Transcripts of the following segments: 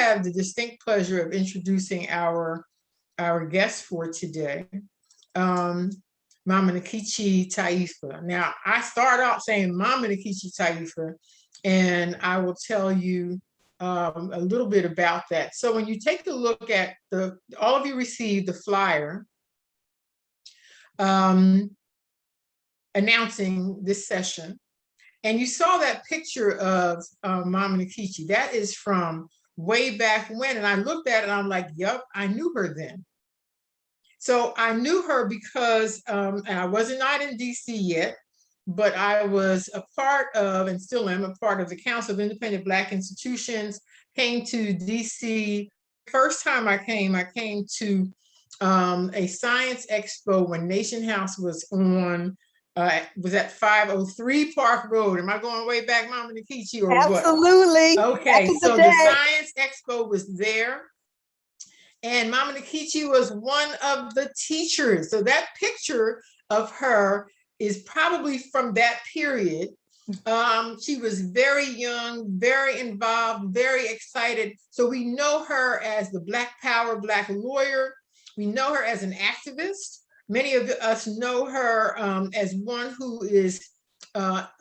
have the distinct pleasure of introducing our guest for today, Mama Nkechi Taifa. Now, I start out saying Mama Nkechi Taifa, and I will tell you a little bit about that. So when you take a look at all of you received the flyer announcing this session, and you saw that picture of Mama Nkechi. That is from way back when, and I looked at it and I'm like, yep, I knew her then. So I knew her because, and I was not in DC yet, but I was a part of, and still am a part of, the Council of Independent Black Institutions. Came to DC. First time I came to a science expo when Nation House was on, was at 503 Park Road. Am I going way back, Mama Nkechi, or what? Absolutely. Okay, so the Science Expo was there. And Mama Nkechi was one of the teachers. So that picture of her is probably from that period. She was very young, very involved, very excited. So we know her as the Black Power, Black lawyer. We know her as an activist. Many of us know her as one who is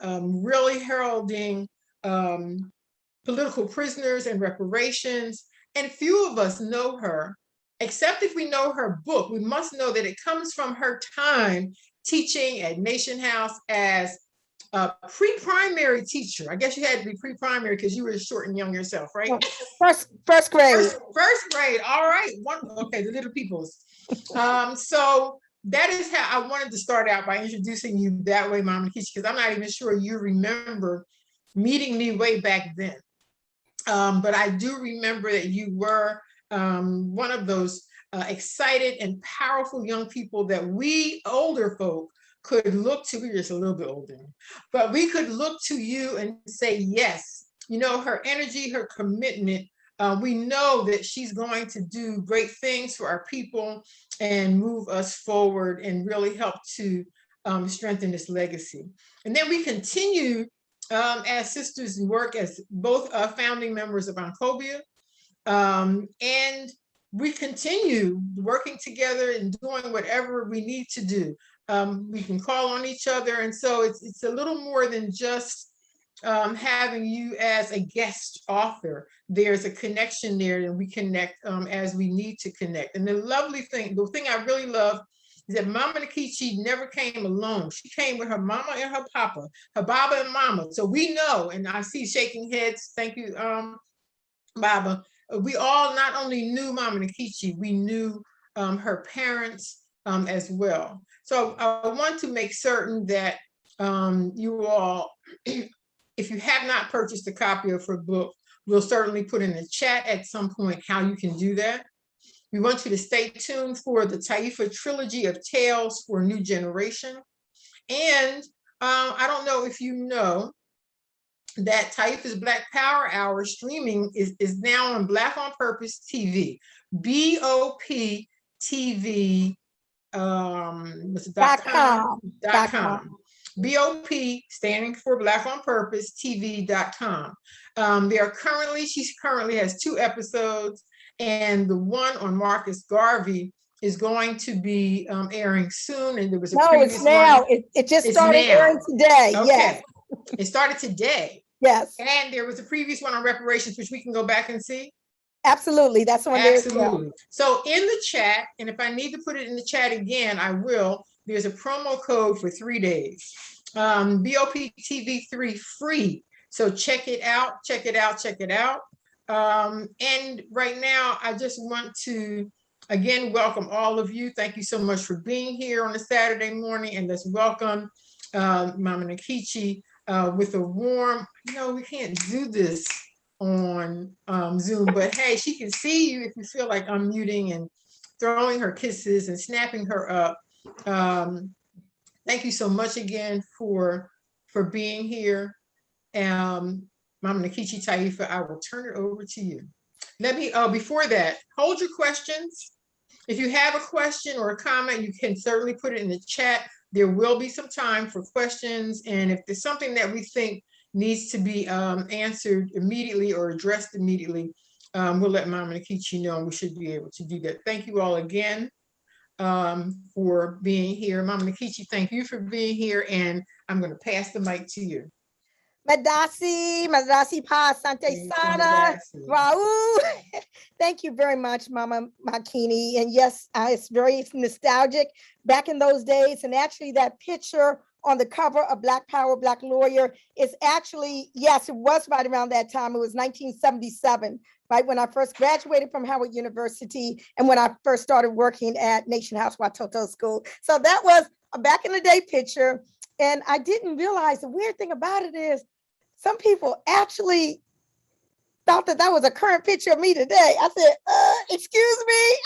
really heralding political prisoners and reparations. And few of us know her, except if we know her book. We must know that it comes from her time teaching at Nation House as a pre-primary teacher. I guess you had to be pre-primary because you were short and young yourself, right? First grade. First grade, all right. Okay, the little peoples. So that is how I wanted to start out, by introducing you that way, Mama Nkechi, because I'm not even sure you remember meeting me way back then. But I do remember that you were one of those excited and powerful young people that we older folk could look to. We're just a little bit older, but we could look to you and say, yes, you know, her energy, her commitment. We know that she's going to do great things for our people and move us forward and really help to strengthen this legacy. And then we continue as sisters in work, as both founding members of Oncobia, and we continue working together and doing whatever we need to do. We can call on each other, and so it's a little more than just having you as a guest author. There's a connection there, and we connect as we need to connect. And the lovely thing, the thing I really love, is that Mama Nkechi never came alone. She came with her mama and her papa, her baba and mama. So we know, and I see shaking heads. Thank you, Baba. We all not only knew Mama Nkechi, we knew her parents as well. So I want to make certain that you all, if you have not purchased a copy of her book, we'll certainly put in the chat at some point how you can do that. We want you to stay tuned for the Taifa trilogy of tales for a new generation. And I don't know if you know that Taifa's Black Power Hour streaming is now on Black on Purpose TV, BOP TV, .com. BOP standing for Black on Purpose TV.com. She currently has 2 episodes, and the one on Marcus Garvey is going to be airing soon. And there was a previous one. It just started airing today. Okay. Yes. It started today. Yes. And there was a previous one on reparations, which we can go back and see. Absolutely. That's one. Absolutely. So in the chat, and if I need to put it in the chat again, I will. There's a promo code for 3 days. BOP TV 3 free. So check it out, check it out, check it out. And right now, I just want to, again, welcome all of you. Thank you so much for being here on a Saturday morning. And let's welcome Mama Nkechi with a warm, we can't do this on Zoom, but hey, she can see you if you feel like unmuting and throwing her kisses and snapping her up. Thank you so much again for being here. Mama Nkechi Taifa, I will turn it over to you. Let me, before that, hold your questions. If you have a question or a comment, you can certainly put it in the chat. There will be some time for questions. And if there's something that we think needs to be answered immediately or addressed immediately, we'll let Mama Nkechi know, and we should be able to do that. Thank you all again for being here. Mama Nkechi, thank you for being here, and I'm going to pass the mic to you. Madasi Pa Sante Sana, Raul. Thank you very much, Mama Makini. And yes, it's very nostalgic back in those days. And actually that picture on the cover of Black Power, Black Lawyer is actually, yes, it was right around that time. It was 1977, right? When I first graduated from Howard University and when I first started working at Nation House Watoto School. So that was a back in the day picture. And I didn't realize the weird thing about it is some people actually thought that that was a current picture of me today. I said, excuse me.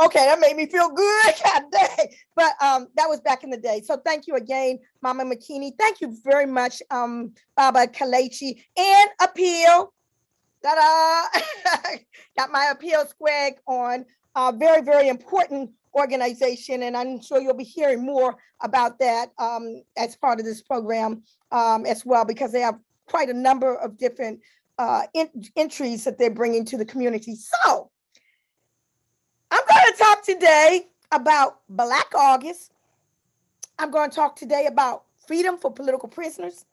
Okay, that made me feel good. God dang. But that was back in the day. So thank you again, Mama Makini. Thank you very much, Baba Kalechi. And Appeal. Ta-da! Got my Appeal Square on. Very, very important organization. And I'm sure you'll be hearing more about that as part of this program as well, because they have quite a number of different entries that they're bringing to the community. So I'm going to talk today about Black August. I'm going to talk today about freedom for political prisoners.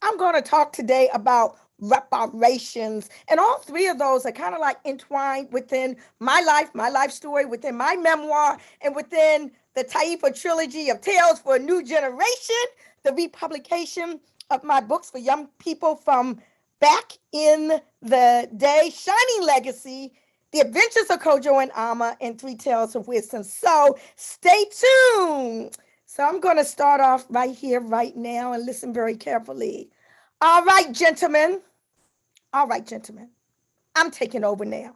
I'm going to talk today about reparations. And all three of those are kind of like entwined within my life story, within my memoir, and within the Taifa trilogy of Tales for a New Generation, the republication of my books for young people from back in the day, Shining Legacy, The Adventures of Kojo and Amma, and Three Tales of Wisdom. So stay tuned. So I'm going to start off right here, right now, and listen very carefully. All right, gentlemen. I'm taking over now.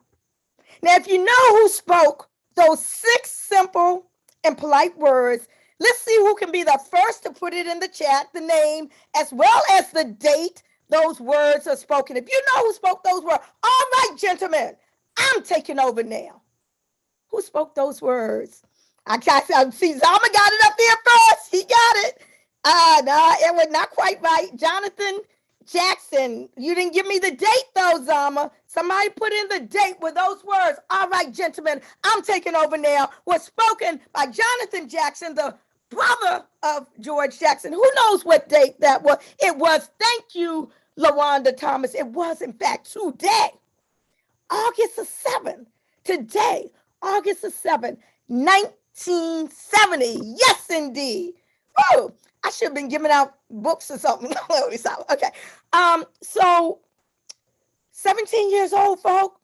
Now, if you know who spoke those 6 simple and polite words, let's see who can be the first to put it in the chat, the name, as well as the date those words are spoken. If you know who spoke those words, all right, gentlemen, I'm taking over now. Who spoke those words? I see Zama got it up there first. He got it. No, it was not quite right. Jonathan Jackson, you didn't give me the date though, Zama. Somebody put in the date with those words. All right, gentlemen, I'm taking over now. Was spoken by Jonathan Jackson, the brother of George Jackson. Who knows what date that was? It was, thank you, LaWanda Thomas. It was, in fact, today, August the 7th. Today, August the 7th, 1970. Yes, indeed. Woo! I should have been giving out books or something. Okay. So 17 years old, folk.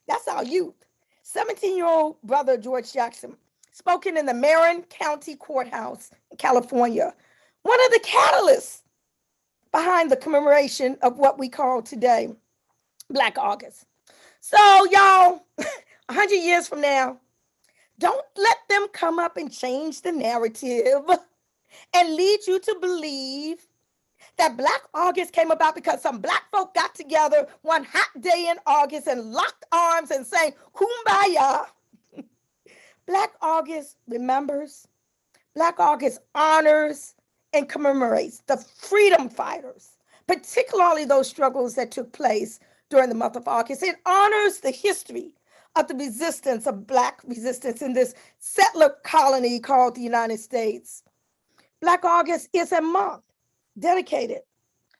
That's our youth. 17-year-old brother George Jackson, spoken in the Marin County Courthouse in California. One of the catalysts behind the commemoration of what we call today Black August. So y'all, 100 years from now, don't let them come up and change the narrative and lead you to believe that Black August came about because some Black folk got together one hot day in August and locked arms and sang Kumbaya. Black August remembers, Black August honors and commemorates the freedom fighters, particularly those struggles that took place during the month of August. It honors the history of the resistance, of Black resistance in this settler colony called the United States. Black August is a month dedicated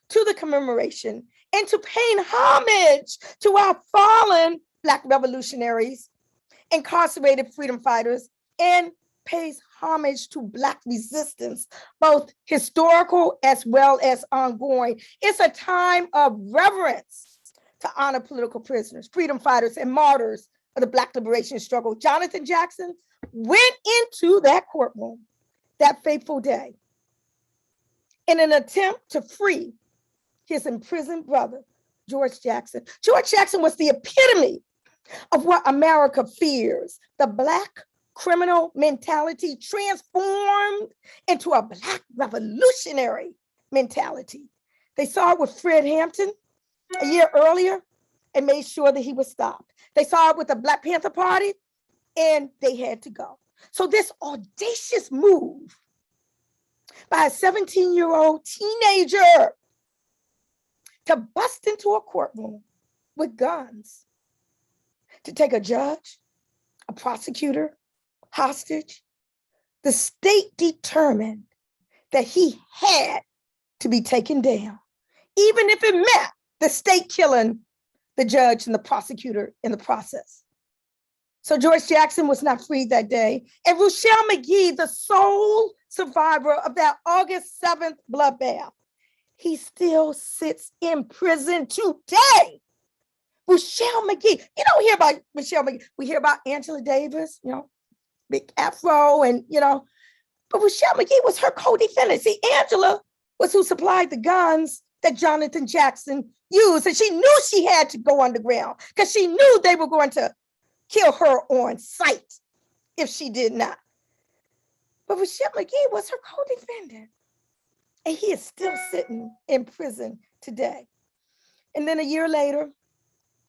to the commemoration and to paying homage to our fallen Black revolutionaries, incarcerated freedom fighters, and pays homage to Black resistance, both historical as well as ongoing. It's a time of reverence to honor political prisoners, freedom fighters, and martyrs of the Black liberation struggle. Jonathan Jackson went into that courtroom that fateful day in an attempt to free his imprisoned brother, George Jackson. George Jackson was the epitome of what America fears, the Black criminal mentality transformed into a Black revolutionary mentality. They saw it with Fred Hampton a year earlier and made sure that he was stopped. They saw it with the Black Panther Party and they had to go. So this audacious move by a 17-year-old teenager to bust into a courtroom with guns to take a judge, a prosecutor, hostage, the state determined that he had to be taken down, even if it meant the state killing the judge and the prosecutor in the process. So George Jackson was not freed that day. And Ruchell Magee, the sole survivor of that August 7th bloodbath, he still sits in prison today. Ruchell Magee, you don't hear about Ruchell Magee. We hear about Angela Davis, big afro and, but Ruchell Magee was her co-defendant. See, Angela was who supplied the guns that Jonathan Jackson used. And she knew she had to go underground because she knew they were going to kill her on sight if she did not. But Ruchell Magee was her co-defendant. And he is still sitting in prison today. And then a year later,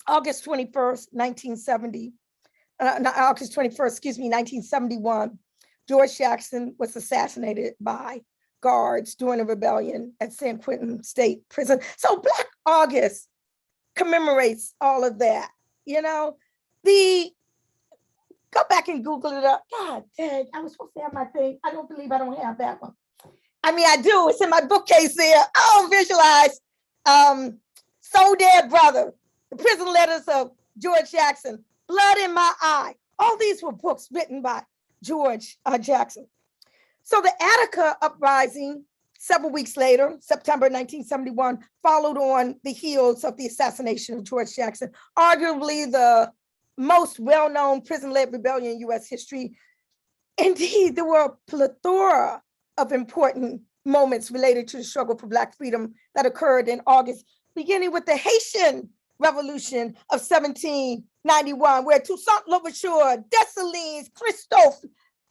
August 21st, 1971, George Jackson was assassinated by guards during a rebellion at San Quentin State Prison. So Black August commemorates all of that. Go back and Google it up. God dang, I was supposed to have my thing. I don't believe I don't have that one. I mean, I do. It's in my bookcase there. Oh, visualize. So Dead Brother, The Prison Letters of George Jackson, Blood in My Eye. All these were books written by George Jackson. So the Attica uprising, several weeks later, September 1971, followed on the heels of the assassination of George Jackson, arguably the most well-known prison-led rebellion in U.S. history. Indeed, there were a plethora of important moments related to the struggle for Black freedom that occurred in August, beginning with the Haitian Revolution of 1791, where Toussaint Louverture, Dessalines, Christophe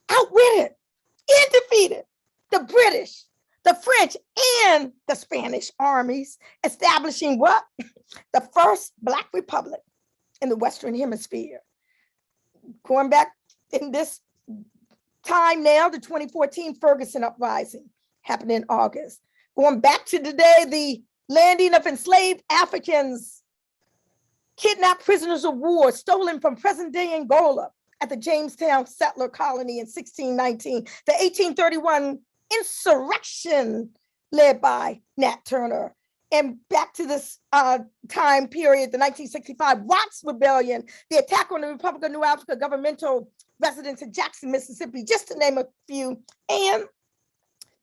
outwitted and defeated the British, the French, and the Spanish armies, establishing what? The first Black republic in the Western Hemisphere. Going back in this time now, the 2014 Ferguson uprising happened in August. Going back to today, the landing of enslaved Africans, kidnapped prisoners of war, stolen from present-day Angola at the Jamestown settler colony in 1619, the 1831 insurrection led by Nat Turner, and back to this time period, the 1965 Watts Rebellion, the attack on the Republic of New Africa governmental residents in Jackson, Mississippi, just to name a few, and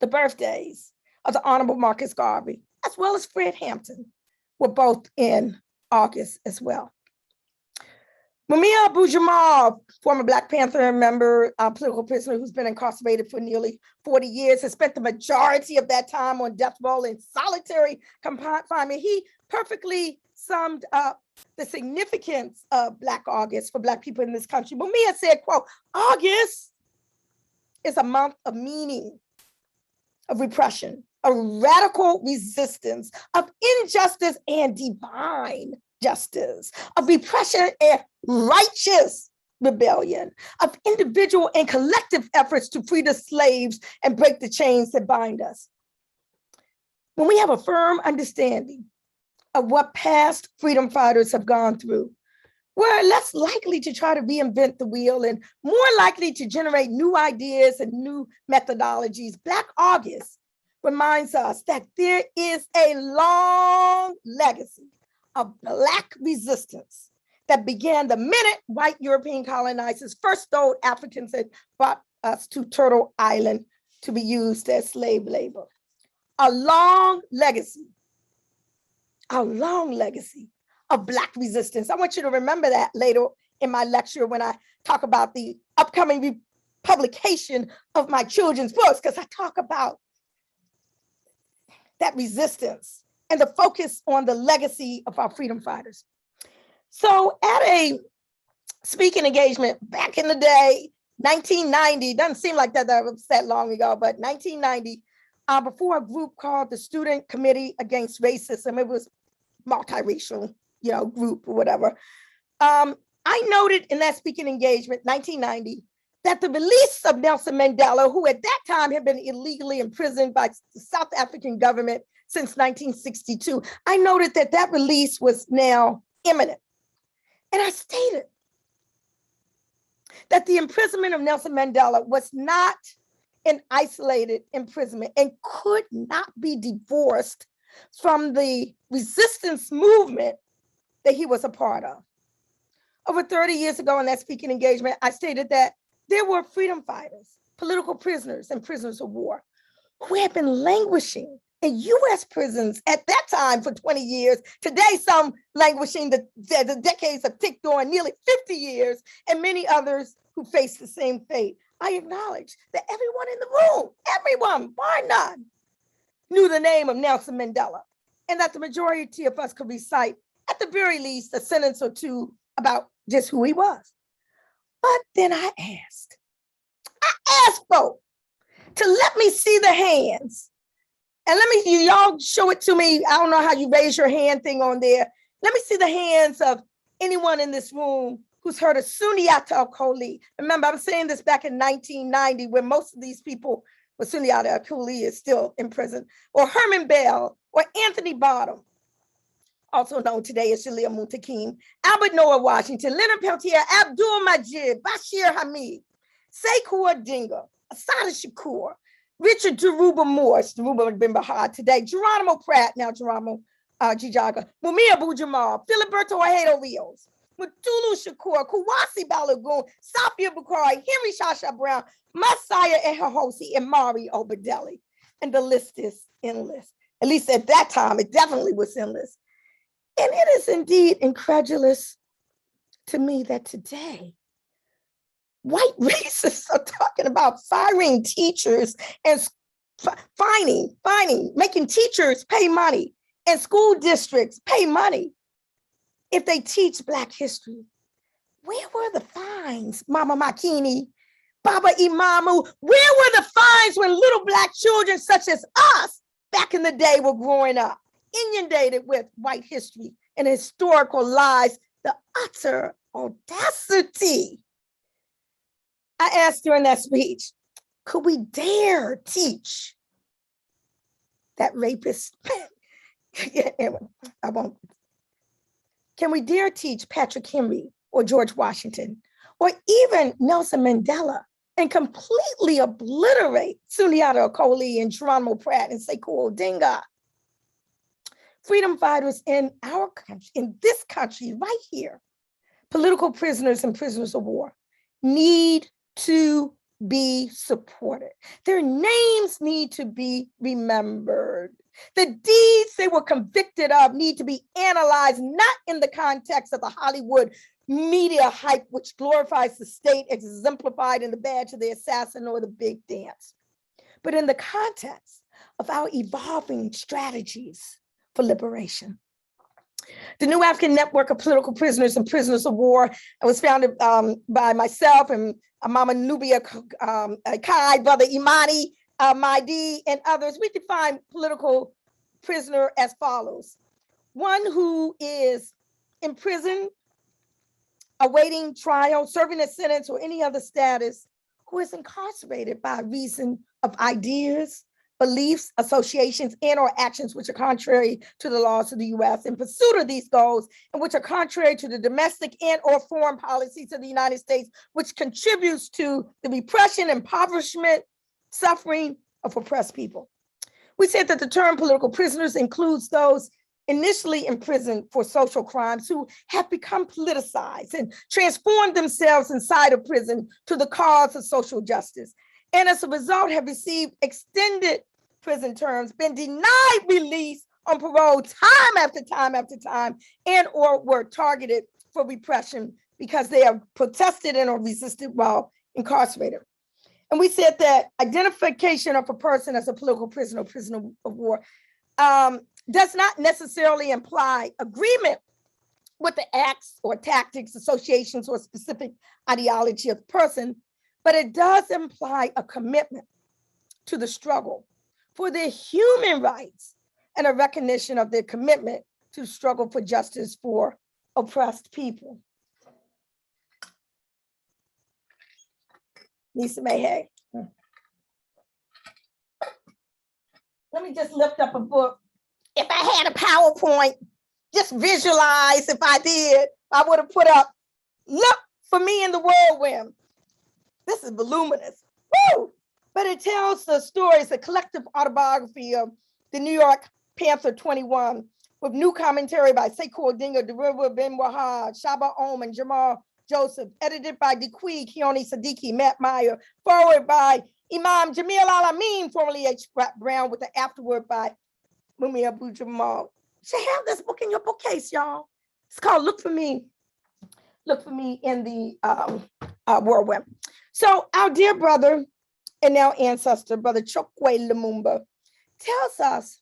the birthdays of the Honorable Marcus Garvey, as well as Fred Hampton, were both in August as well. Mumia Abu-Jamal, former Black Panther member, political prisoner who's been incarcerated for nearly 40 years, has spent the majority of that time on death row in solitary confinement. He perfectly summed up the significance of Black August for Black people in this country. Mumia said, quote, "August is a month of meaning, of repression, a radical resistance, of injustice and divine justice, of repression and righteous rebellion, of individual and collective efforts to free the slaves and break the chains that bind us. When we have a firm understanding of what past freedom fighters have gone through, we're less likely to try to reinvent the wheel and more likely to generate new ideas and new methodologies. Black August reminds us that there is a long legacy of Black resistance that began the minute white European colonizers first stole Africans and brought us to Turtle Island to be used as slave labor. A long legacy of Black resistance. I want you to remember that later in my lecture when I talk about the upcoming publication of my children's books, because I talk about that resistance and the focus on the legacy of our freedom fighters. So at a speaking engagement back in the day, 1990, doesn't seem like that was that long ago, but 1990, before a group called the Student Committee Against Racism, it was multiracial, group or whatever. I noted in that speaking engagement, 1990, that the release of Nelson Mandela, who at that time had been illegally imprisoned by the South African government since 1962, I noted that that release was now imminent. And I stated that the imprisonment of Nelson Mandela was not an isolated imprisonment and could not be divorced from the resistance movement that he was a part of. Over 30 years ago in that speaking engagement, I stated that there were freedom fighters, political prisoners, and prisoners of war who had been languishing in U.S. prisons at that time for 20 years. Today, some languishing, the decades have ticked on nearly 50 years, and many others who face the same fate. I acknowledge that everyone in the room, everyone, bar none, knew the name of Nelson Mandela, and that the majority of us could recite, at the very least, a sentence or two about just who he was. But then I asked folks to let me see the hands. And y'all show it to me. I don't know how you raise your hand thing on there. Let me see the hands of anyone in this room who's heard of Sundiata Acoli. Remember, I'm saying this back in 1990, when most of these people, well, Sundiata Acoli is still in prison, or Herman Bell, or Anthony Bottom, also known today as Shalia Muntakim, Albert Noah Washington, Leonard Peltier, Abdul Majid, Bashir Hamid, Sekou Odinga, Assata Shakur, Richard Dhoruba Morse, Dhoruba bin Bahar today, Geronimo Pratt, now Geronimo Jijaga, Mumia Abu-Jamal, Filiberto Ojeda Rios, Mutulu Shakur, Kawasi Balogun, Safia Bukhari, Henry Shasha Brown, Messiah Ehahosi, and Mari Obadeli. And the list is endless. At least at that time, it definitely was endless. And it is indeed incredulous to me that today, white racists are talking about firing teachers and fining, making teachers pay money and school districts pay money if they teach Black history. Where were the fines, Mama Makini, Baba Imamu? Where were the fines when little Black children such as us back in the day were growing up, inundated with white history and historical lies? The utter audacity. I asked during that speech, could we dare teach that rapist? I won't. Can we dare teach Patrick Henry or George Washington or even Nelson Mandela and completely obliterate Sundiata Acoli and Geronimo Pratt and Sekou Odinga? Freedom fighters in our country, in this country right here, political prisoners and prisoners of war, need to be supported. Their names need to be remembered. The deeds they were convicted of need to be analyzed, not in the context of the Hollywood media hype, which glorifies the state exemplified in the badge of the assassin or the big dance, but in the context of our evolving strategies for liberation. The New African Network of Political Prisoners and Prisoners of War was founded by myself and Mama Nubia Kai, Brother Imani Maidi, and others. We define political prisoner as follows: one who is in prison, awaiting trial, serving a sentence, or any other status, who is incarcerated by reason of ideas, beliefs, associations, and or actions which are contrary to the laws of the U.S. in pursuit of these goals, and which are contrary to the domestic and or foreign policies of the United States, which contributes to the repression, impoverishment, suffering of oppressed people. We said that the term political prisoners includes those initially imprisoned for social crimes who have become politicized and transformed themselves inside of prison to the cause of social justice, and as a result have received extended prison terms, been denied release on parole time after time after time, and or were targeted for repression because they have protested and or resisted while incarcerated. And we said that identification of a person as a political prisoner or prisoner of war does not necessarily imply agreement with the acts or tactics, associations, or specific ideology of the person, but it does imply a commitment to the struggle for their human rights and a recognition of their commitment to struggle for justice for oppressed people. Lisa Mayhay. Let me just lift up a book. If I had a PowerPoint, just visualize if I did, I would have put up, look for me in the whirlwind. This is voluminous. Woo! But it tells the story. It's a collective autobiography of the New York Panther 21 with new commentary by Sekou Odinga, Deriva Ben Wahad, Shaba Om, and Jamal Joseph, edited by Dequi Keone Siddiqui, Matt Meyer, forward by Imam Jamil Al-Amin, formerly H. Brown, with the afterword by Mumi Abu Jamal. You should have this book in your bookcase, y'all. It's called Look for Me. Look for Me in the Whirlwind. So our dear brother and now ancestor, Brother Chokwe Lumumba, tells us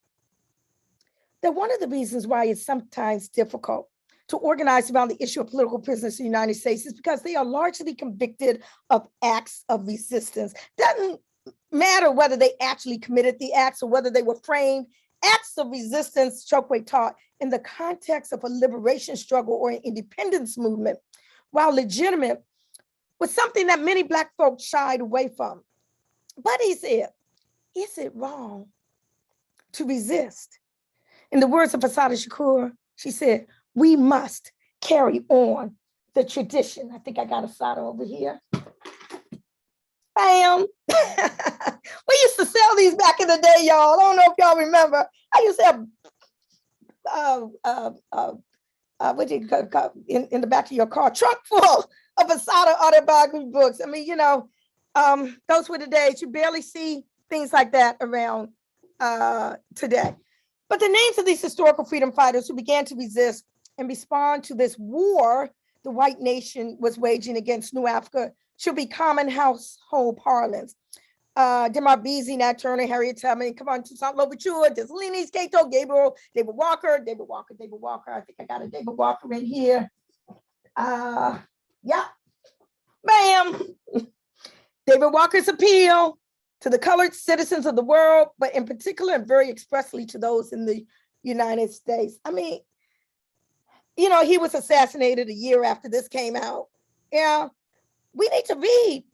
that one of the reasons why it's sometimes difficult to organize around the issue of political prisoners in the United States is because they are largely convicted of acts of resistance. Doesn't matter whether they actually committed the acts or whether they were framed. Acts of resistance, Chokwe taught, in the context of a liberation struggle or an independence movement, while legitimate, was something that many Black folks shied away from. But he said, is it wrong to resist? In the words of Assata Shakur, she said, we must carry on the tradition. I think I got Assata over here. Bam. We used to sell these back in the day, y'all. I don't know if y'all remember. I used to have, what do you call in the back of your car, trunk full of Assata autobiography books. I mean, you know, those were the days. You barely see things like that around today. But the names of these historical freedom fighters who began to resist and respond to this war the white nation was waging against New Africa should be common household parlance. Demar Beasley, Nat Turner, Harriet Tubman, come on, Toussaint Louverture, Dessalines, Cato, Gabriel, David Walker. I think I got a David Walker in here. Yeah, bam. David Walker's appeal to the colored citizens of the world, but in particular and very expressly to those in the United States. I mean, you know, he was assassinated a year after this came out. Yeah, we need to read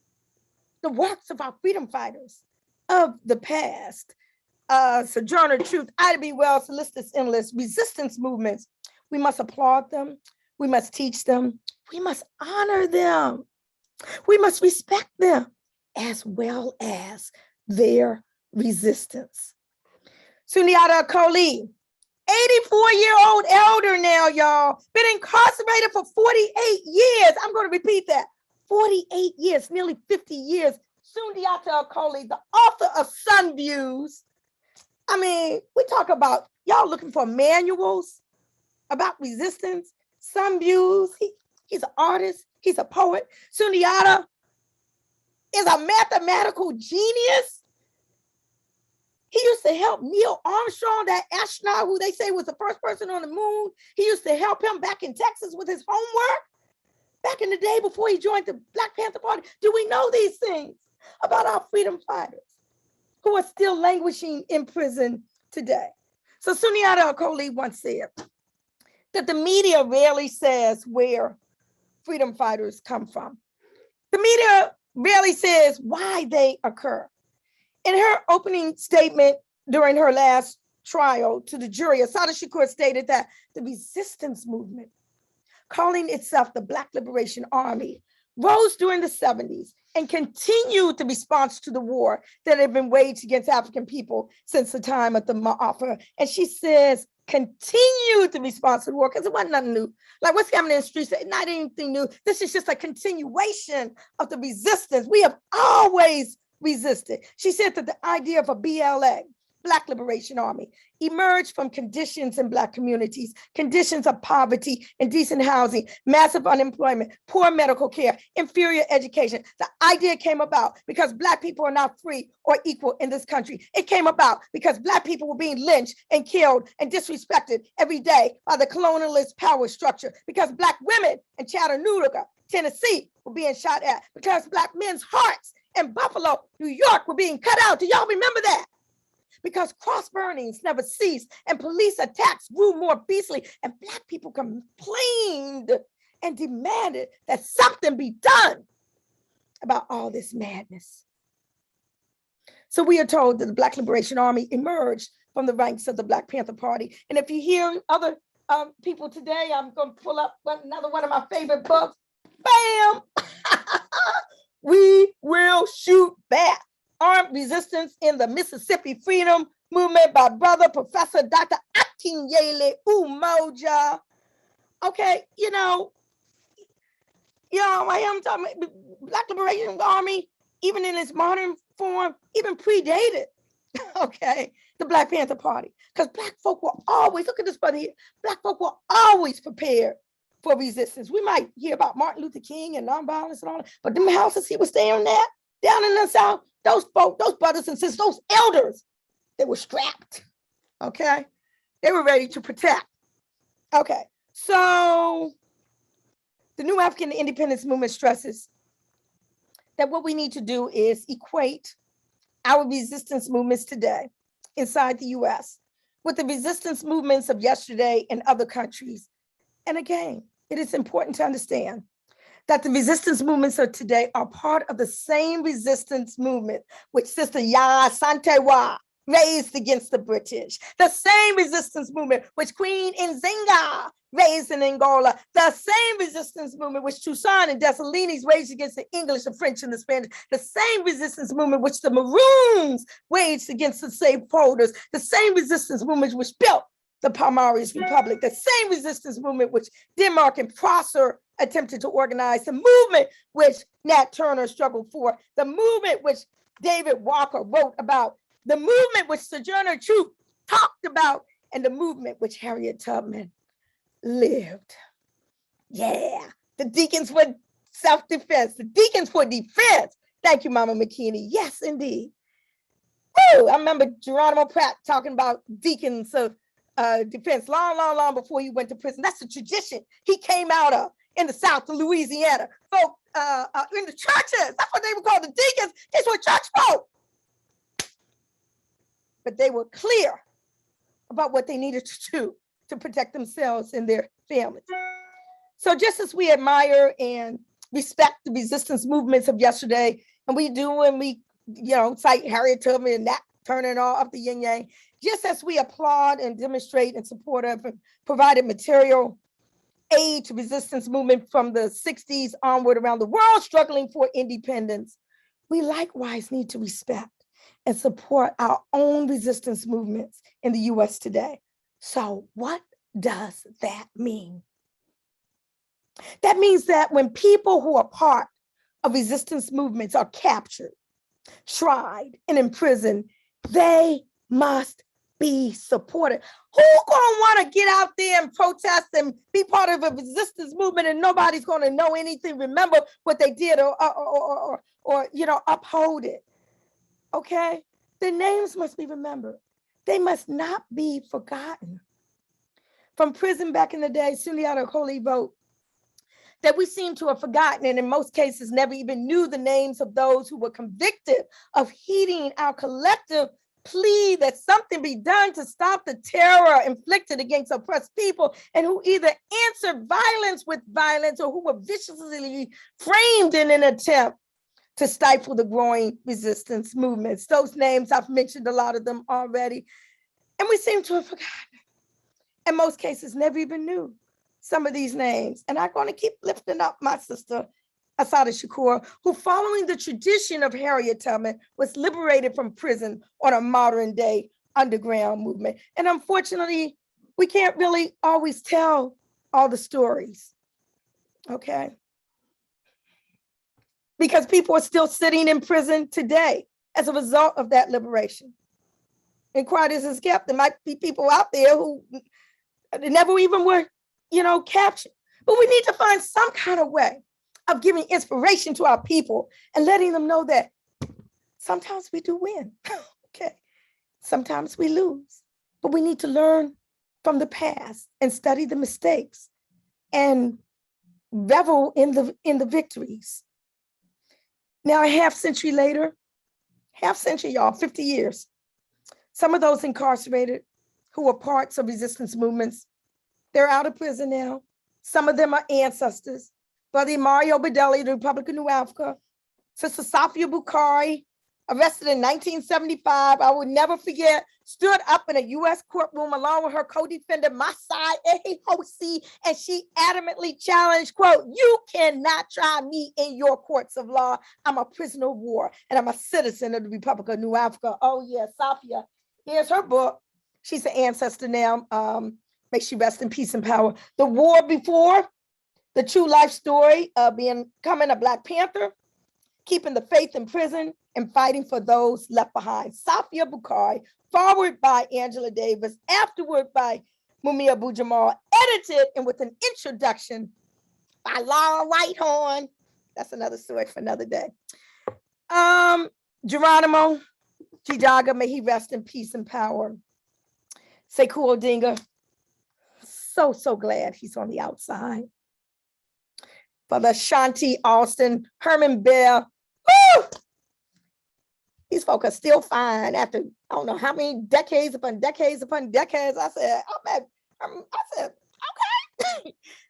the works of our freedom fighters of the past. Sojourner Truth, Ida B. Wells, the list is endless. Resistance movements. We must applaud them. We must teach them. We must honor them. We must respect them as well as their resistance. Sundiata Acoli, 84-year-old elder now, y'all, been incarcerated for 48 years. I'm going to repeat that. 48 years, nearly 50 years. Sundiata Acoli, the author of Sun Views. I mean, we talk about y'all looking for manuals about resistance. Sun Views, he's an artist, he's a poet. Sundiata is a mathematical genius. He used to help Neil Armstrong, that astronaut who they say was the first person on the moon. He used to help him back in Texas with his homework back in the day before he joined the Black Panther Party. Do we know these things about our freedom fighters who are still languishing in prison today? So Sundiata Acoli once said that the media rarely says where freedom fighters come from. The media rarely says why they occur. In her opening statement during her last trial to the jury, Assata Shakur stated that the resistance movement, calling itself the Black Liberation Army, rose during the 70s and continued the response to the war that had been waged against African people since the time of the Ma'afa. And she says, continued the response to the war because it wasn't nothing new. Like what's happening in the streets, not anything new. This is just a continuation of the resistance. We have always resisted. She said that the idea of a BLA, Black Liberation Army, emerged from conditions in Black communities, conditions of poverty, indecent housing, massive unemployment, poor medical care, inferior education. The idea came about because Black people are not free or equal in this country. It came about because Black people were being lynched and killed and disrespected every day by the colonialist power structure, because Black women in Chattanooga, Tennessee were being shot at, because Black men's hearts in Buffalo, New York were being cut out. Do y'all remember that? Because cross burnings never ceased and police attacks grew more beastly, and Black people complained and demanded that something be done about all this madness. So we are told that the Black Liberation Army emerged from the ranks of the Black Panther Party. And if you hear other people today, I'm going to pull up another one of my favorite books. Bam! We resistance in the Mississippi Freedom Movement by brother Professor Dr. Akinyele Umoja. Okay, I am talking about Black Liberation Army, even in its modern form, even predated, okay, the Black Panther Party. Because Black folk were always, look at this brother here, Black folk were always prepared for resistance. We might hear about Martin Luther King and nonviolence and all that, but them houses he was staying at, down in the South, those folk, those brothers and sisters, those elders, they were strapped, okay? They were ready to protect. Okay, so the New African Independence Movement stresses that what we need to do is equate our resistance movements today inside the US with the resistance movements of yesterday in other countries. And again, it is important to understand that the resistance movements of today are part of the same resistance movement which Sister Ya Santewa raised against the British, the same resistance movement which Queen Nzinga raised in Angola, the same resistance movement which Toussaint and Dessalines raised against the English, the French, and the Spanish, the same resistance movement which the Maroons waged against the slaveholders, the same resistance movement which built the Palmares Republic, the same resistance movement which Denmark and Prosser attempted to organize, the movement which Nat Turner struggled for, the movement which David Walker wrote about, the movement which Sojourner Truth talked about, and the movement which Harriet Tubman lived. Yeah, the deacons for self-defense, the deacons for defense. Thank you, Mama McKinney. Yes, indeed. Woo! I remember Geronimo Pratt talking about deacons of defense long before he went to prison. That's the tradition he came out of in the South of Louisiana. Folk in the churches, that's what they were called, the deacons. These were church folk. But they were clear about what they needed to do to protect themselves and their families. So just as we admire and respect the resistance movements of yesterday, and we do when we, cite Harriet Tubman and Nat Turner and all up the yin yang, just as we applaud and demonstrate and support and provided material aid to resistance movement from the 60s onward around the world struggling for independence, we likewise need to respect and support our own resistance movements in the US today. So what does that mean? That means that when people who are part of resistance movements are captured, tried, and imprisoned, they must be supported. Who gonna want to get out there and protest and be part of a resistance movement and nobody's gonna know anything, remember what they did or uphold it? Okay, their names must be remembered. They must not be forgotten. From prison back in the day, Suliata Kohli wrote that we seem to have forgotten and in most cases never even knew the names of those who were convicted of heeding our collective plea that something be done to stop the terror inflicted against oppressed people and who either answered violence with violence or who were viciously framed in an attempt to stifle the growing resistance movements. Those names, I've mentioned a lot of them already, and we seem to have forgotten. In most cases, never even knew some of these names. And I'm going to keep lifting up my sister, Assata Shakur, who following the tradition of Harriet Tubman was liberated from prison on a modern day underground movement. And unfortunately, we can't really always tell all the stories, okay? Because people are still sitting in prison today as a result of that liberation. And quiet as it's kept, there might be people out there who never even were, captured. But we need to find some kind of way of giving inspiration to our people and letting them know that sometimes we do win, okay? Sometimes we lose, but we need to learn from the past and study the mistakes and revel in the victories. Now, a half century later, y'all, 50 years, some of those incarcerated who were parts of resistance movements, they're out of prison now. Some of them are ancestors. Brother Mario Bedelli, the Republic of New Africa, Sister Safia Bukhari, arrested in 1975. I will never forget, stood up in a U.S. courtroom along with her co-defendant, Masai Ehihosi, and she adamantly challenged, quote, "You cannot try me in your courts of law. I'm a prisoner of war, and I'm a citizen of the Republic of New Africa." Oh, yeah, Safia. Here's her book. She's an ancestor now. May she rest in peace and power. The War Before, the true life story of becoming a Black Panther, keeping the faith in prison, and fighting for those left behind. Safia Bukhari, forward by Angela Davis, afterward by Mumia Abu-Jamal, edited and with an introduction by Laura Whitehorn. That's another story for another day. Geronimo Jijaga, may he rest in peace and power. Sekou Odinga, so glad he's on the outside. Brother Shanti Alston, Herman Bell. Woo! These folk are still fine after I don't know how many decades upon decades upon decades. I said, okay.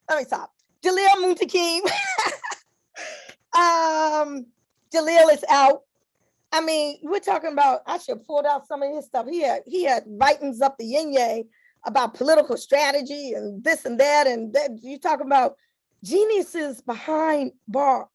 Let me stop. Jalil Muntakim. Jalil is out. I mean, we're talking about, I should have pulled out some of his stuff. He had writings up the yin-yang about political strategy and this and that. And that. You're talking about geniuses behind bars.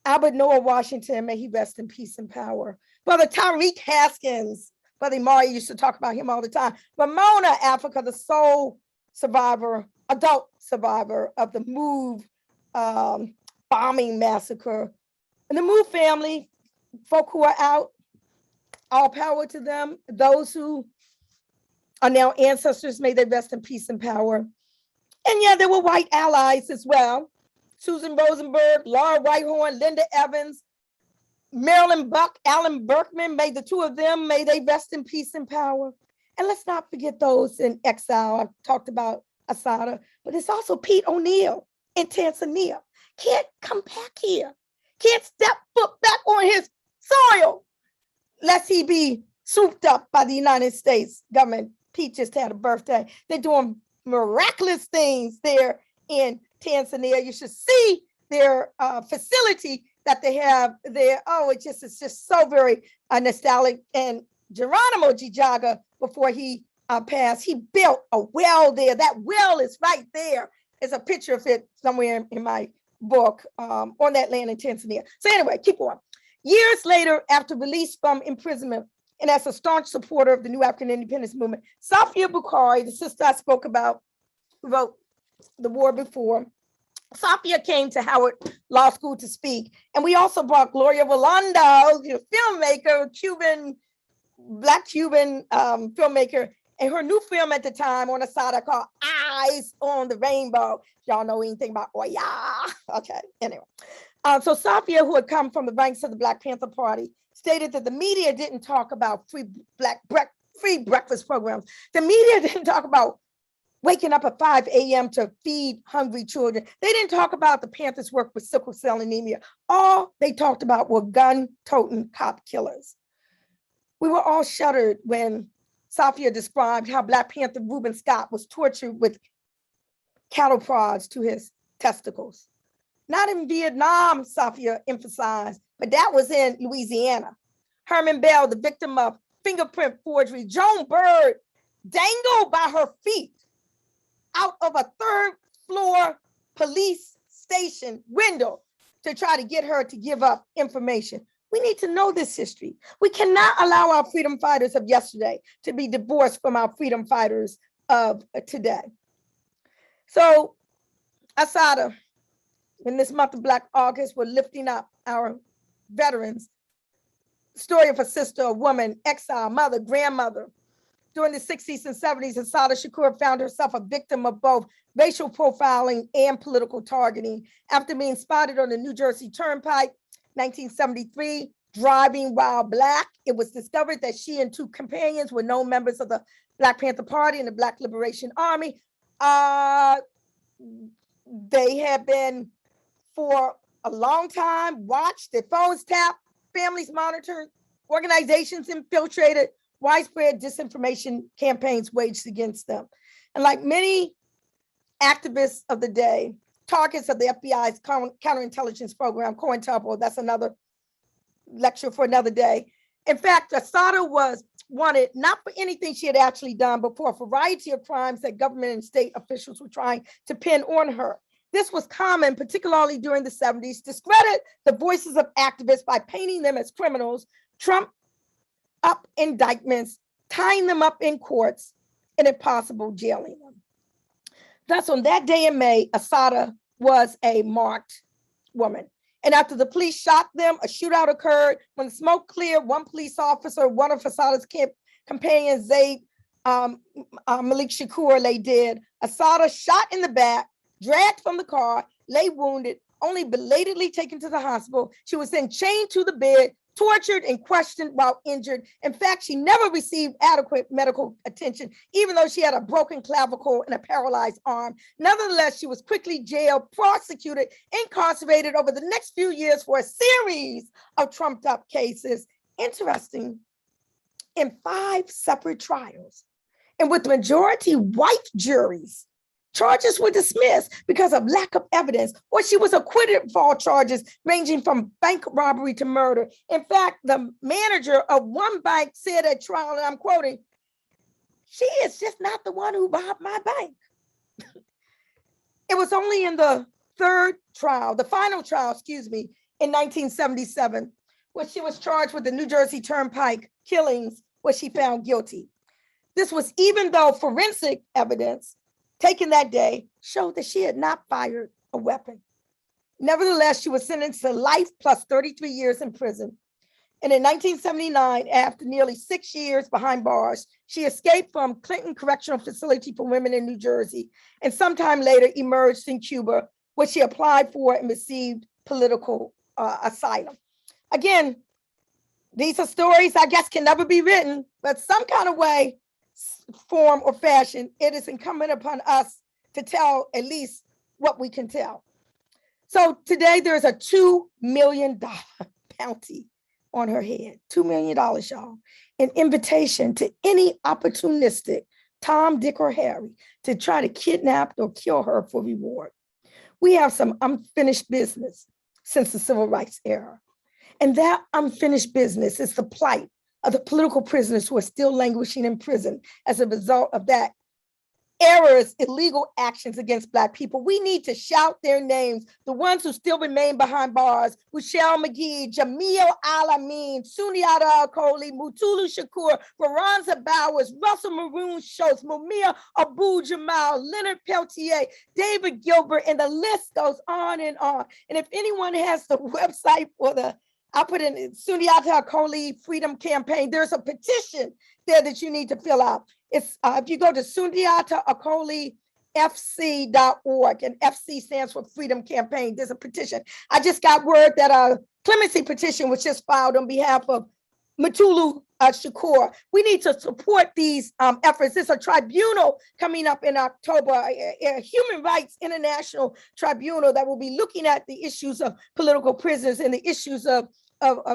Albert Noah Washington, may he rest in peace and power. Brother Tariq Haskins, Brother Mari used to talk about him all the time. Ramona Africa, the sole survivor, adult survivor of the Move bombing massacre. And the Move family, folk who are out, all power to them. Those who are now ancestors, may they rest in peace and power. And yeah, there were white allies as well. Susan Rosenberg, Laura Whitehorn, Linda Evans, Marilyn Buck, Alan Berkman, may the two of them, may they rest in peace and power. And let's not forget those in exile. I've talked about Asada, but it's also Pete O'Neill in Tanzania. Can't come back here. Can't step foot back on his soil, lest he be swooped up by the United States government. Pete just had a birthday. They're doing miraculous things there in Tanzania. You should see their facility that they have there. Oh, it's just so very nostalgic. And Geronimo Jijaga, before he passed, he built a well there. That well is right there. There's a picture of it somewhere in my book on that land in Tanzania. So anyway, keep going. Years later, after release from imprisonment, and as a staunch supporter of the New African Independence Movement, Safia Bukhari, the sister I spoke about, who wrote The War Before, Safia came to Howard Law School to speak. And we also brought Gloria Rolando, the filmmaker, Black Cuban filmmaker, and her new film at the time on Asada called Eyes on the Rainbow. Y'all know anything about Oya? Okay, anyway. So Safia, who had come from the ranks of the Black Panther Party, stated that the media didn't talk about free breakfast programs. The media didn't talk about waking up at 5 a.m. to feed hungry children. They didn't talk about the Panthers' work with sickle cell anemia. All they talked about were gun-toting cop killers. We were all shuddered when Safia described how Black Panther Reuben Scott was tortured with cattle prods to his testicles. Not in Vietnam, Safia emphasized, but that was in Louisiana. Herman Bell, the victim of fingerprint forgery, Joan Bird dangled by her feet out of a third floor police station window to try to get her to give up information. We need to know this history. We cannot allow our freedom fighters of yesterday to be divorced from our freedom fighters of today. So, Asada, in this month of Black August, we're lifting up our veterans. Story of a sister, a woman, exile, mother, grandmother. During the 60s and 70s, Asada Shakur found herself a victim of both racial profiling and political targeting. After being spotted on the New Jersey Turnpike, 1973, driving while Black, it was discovered that she and two companions were known members of the Black Panther Party and the Black Liberation Army. They had been, for a long time, watched, their phones tapped, families monitored, organizations infiltrated, widespread disinformation campaigns waged against them. And like many activists of the day, targets of the FBI's counterintelligence program, COINTELPRO, that's another lecture for another day, In fact, Assata was wanted not for anything she had actually done, but for a variety of crimes that government and state officials were trying to pin on her. This was common, particularly during the 70s, discredit the voices of activists by painting them as criminals, trump up indictments, tying them up in courts, and if possible, jailing them. Thus, on that day in May, Assata was a marked woman. And after the police shot them, a shootout occurred. When the smoke cleared, one police officer, one of Assata's companions, Zaid Malik Shakur, lay dead. Assata shot in the back, dragged from the car, lay wounded, only belatedly taken to the hospital. She was then chained to the bed, tortured and questioned while injured. In fact, she never received adequate medical attention, even though she had a broken clavicle and a paralyzed arm. Nevertheless, she was quickly jailed, prosecuted, incarcerated over the next few years for a series of trumped up cases. Interesting, in 5 separate trials. And with majority white juries, charges were dismissed because of lack of evidence, or she was acquitted of all charges ranging from bank robbery to murder. In fact, the manager of one bank said at trial, and I'm quoting, "She is just not the one who robbed my bank." It was only in the final trial, in 1977, when she was charged with the New Jersey Turnpike killings, where she found guilty. This was even though forensic evidence taken that day showed that she had not fired a weapon. Nevertheless, she was sentenced to life plus 33 years in prison. And in 1979, after nearly 6 years behind bars, she escaped from Clinton Correctional Facility for Women in New Jersey, and sometime later emerged in Cuba, where she applied for and received political asylum. Again, these are stories I guess can never be written, but some kind of way, form or fashion, it is incumbent upon us to tell at least what we can tell. So today there's a $2 million bounty on her head, $2 million, y'all. An invitation to any opportunistic Tom, Dick, or Harry to try to kidnap or kill her for reward. We have some unfinished business since the civil rights era. And that unfinished business is the plight of the political prisoners who are still languishing in prison as a result of that era's illegal actions against Black people. We need to shout their names, the ones who still remain behind bars: Ruchell McGee, Jamil Al-Amin, Sundiata Al-Kholi, Mutulu Shakur, Veronza Bowers, Russell Maroon Schultz, Mumia Abu Jamal, Leonard Peltier, David Gilbert, and the list goes on and on. And if anyone has the website for I'll put in Sundiata Al-Kholi Freedom Campaign, there's a petition there that you need to fill out. It's if you go to sundiataakolifc.org, and FC stands for Freedom Campaign, there's a petition. I just got word that a clemency petition was just filed on behalf of Mutulu Shakur. We need to support these efforts. There's a tribunal coming up in October, a Human Rights International Tribunal that will be looking at the issues of political prisoners and the issues of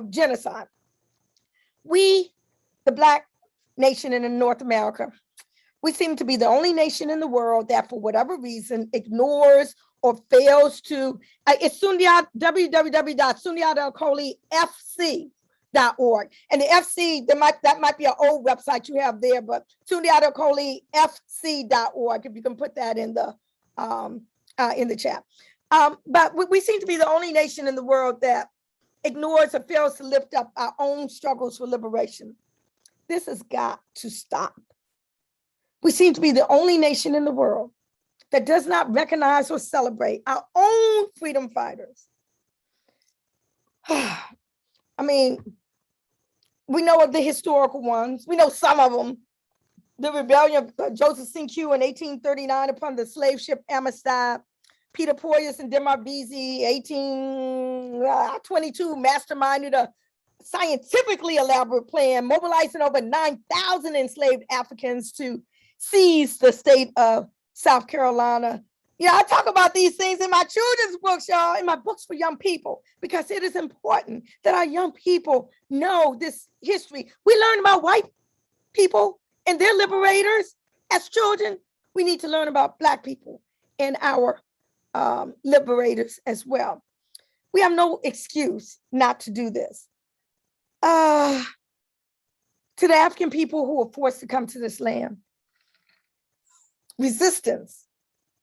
genocide. We, the Black nation in North America, we seem to be the only nation in the world that, for whatever reason, ignores or fails to. It's www.sundiataakolifc.org. And the FC, that might be an old website you have there, but sundiataakolifc.org, if you can put that in the chat. But we seem to be the only nation in the world that ignores or fails to lift up our own struggles for liberation. This has got to stop. We seem to be the only nation in the world that does not recognize or celebrate our own freedom fighters. I mean, we know of the historical ones. We know some of them. The rebellion of Joseph Cinque in 1839 upon the slave ship Amistad. Peter Poyas and Demar Beasy, 1822, masterminded a scientifically elaborate plan, mobilizing over 9,000 enslaved Africans to seize the state of South Carolina. You know, I talk about these things in my children's books, y'all, in my books for young people, because it is important that our young people know this history. We learn about white people and their liberators as children. We need to learn about Black people and our liberators as well. We have no excuse not to do this. to the African people who were forced to come to this land. Resistance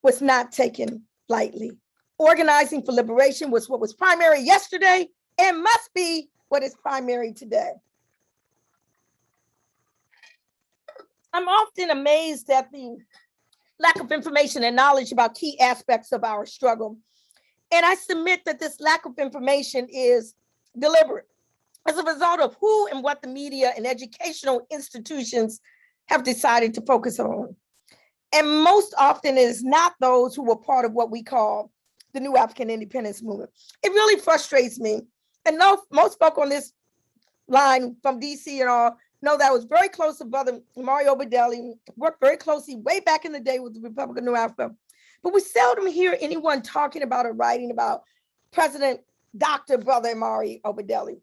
was not taken lightly. Organizing for liberation was what was primary yesterday and must be what is primary today. I'm often amazed at the lack of information and knowledge about key aspects of our struggle. And I submit that this lack of information is deliberate as a result of who and what the media and educational institutions have decided to focus on. And most often it is not those who were part of what we call the new African independence movement. It really frustrates me. And most folk on this line from DC and all know that I was very close to Brother Mario Bedelli, worked very closely way back in the day with the Republic of New Africa. But we seldom hear anyone talking about or writing about President Dr. Brother Amari Obedelli.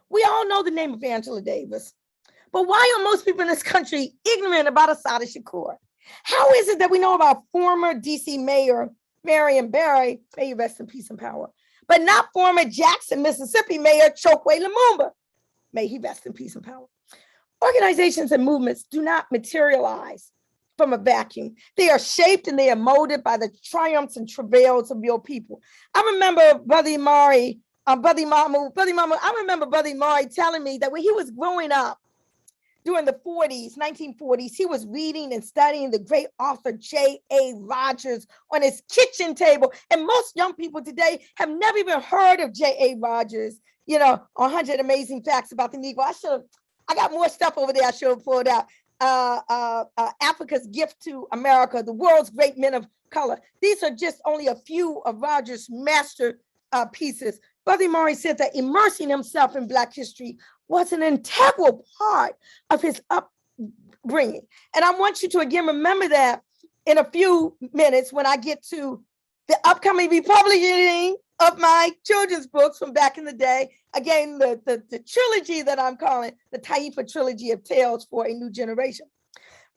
We all know the name of Angela Davis, but why are most people in this country ignorant about Assata Shakur? How is it that we know about former DC Mayor Marion Barry, may he rest in peace and power, but not former Jackson, Mississippi Mayor Chokwe Lumumba, may he rest in peace and power? Organizations and movements do not materialize from a vacuum. They are shaped and they are molded by the triumphs and travails of your people. I remember Brother Imari, Brother Mamu, I remember Brother Imari telling me that when he was growing up during the 1940s, he was reading and studying the great author J.A. Rogers on his kitchen table. And most young people today have never even heard of J.A. Rogers, 100 Amazing Facts About the Negro. I got more stuff over there I should have pulled out. Africa's Gift to America, the world's great men of color. These are just only a few of Rogers' master pieces. Brother Murray said that immersing himself in Black history was an integral part of his upbringing. And I want you to again remember that in a few minutes when I get to the upcoming republishing of my children's books from back in the day. Again, the trilogy that I'm calling the Taifa Trilogy of Tales for a New Generation.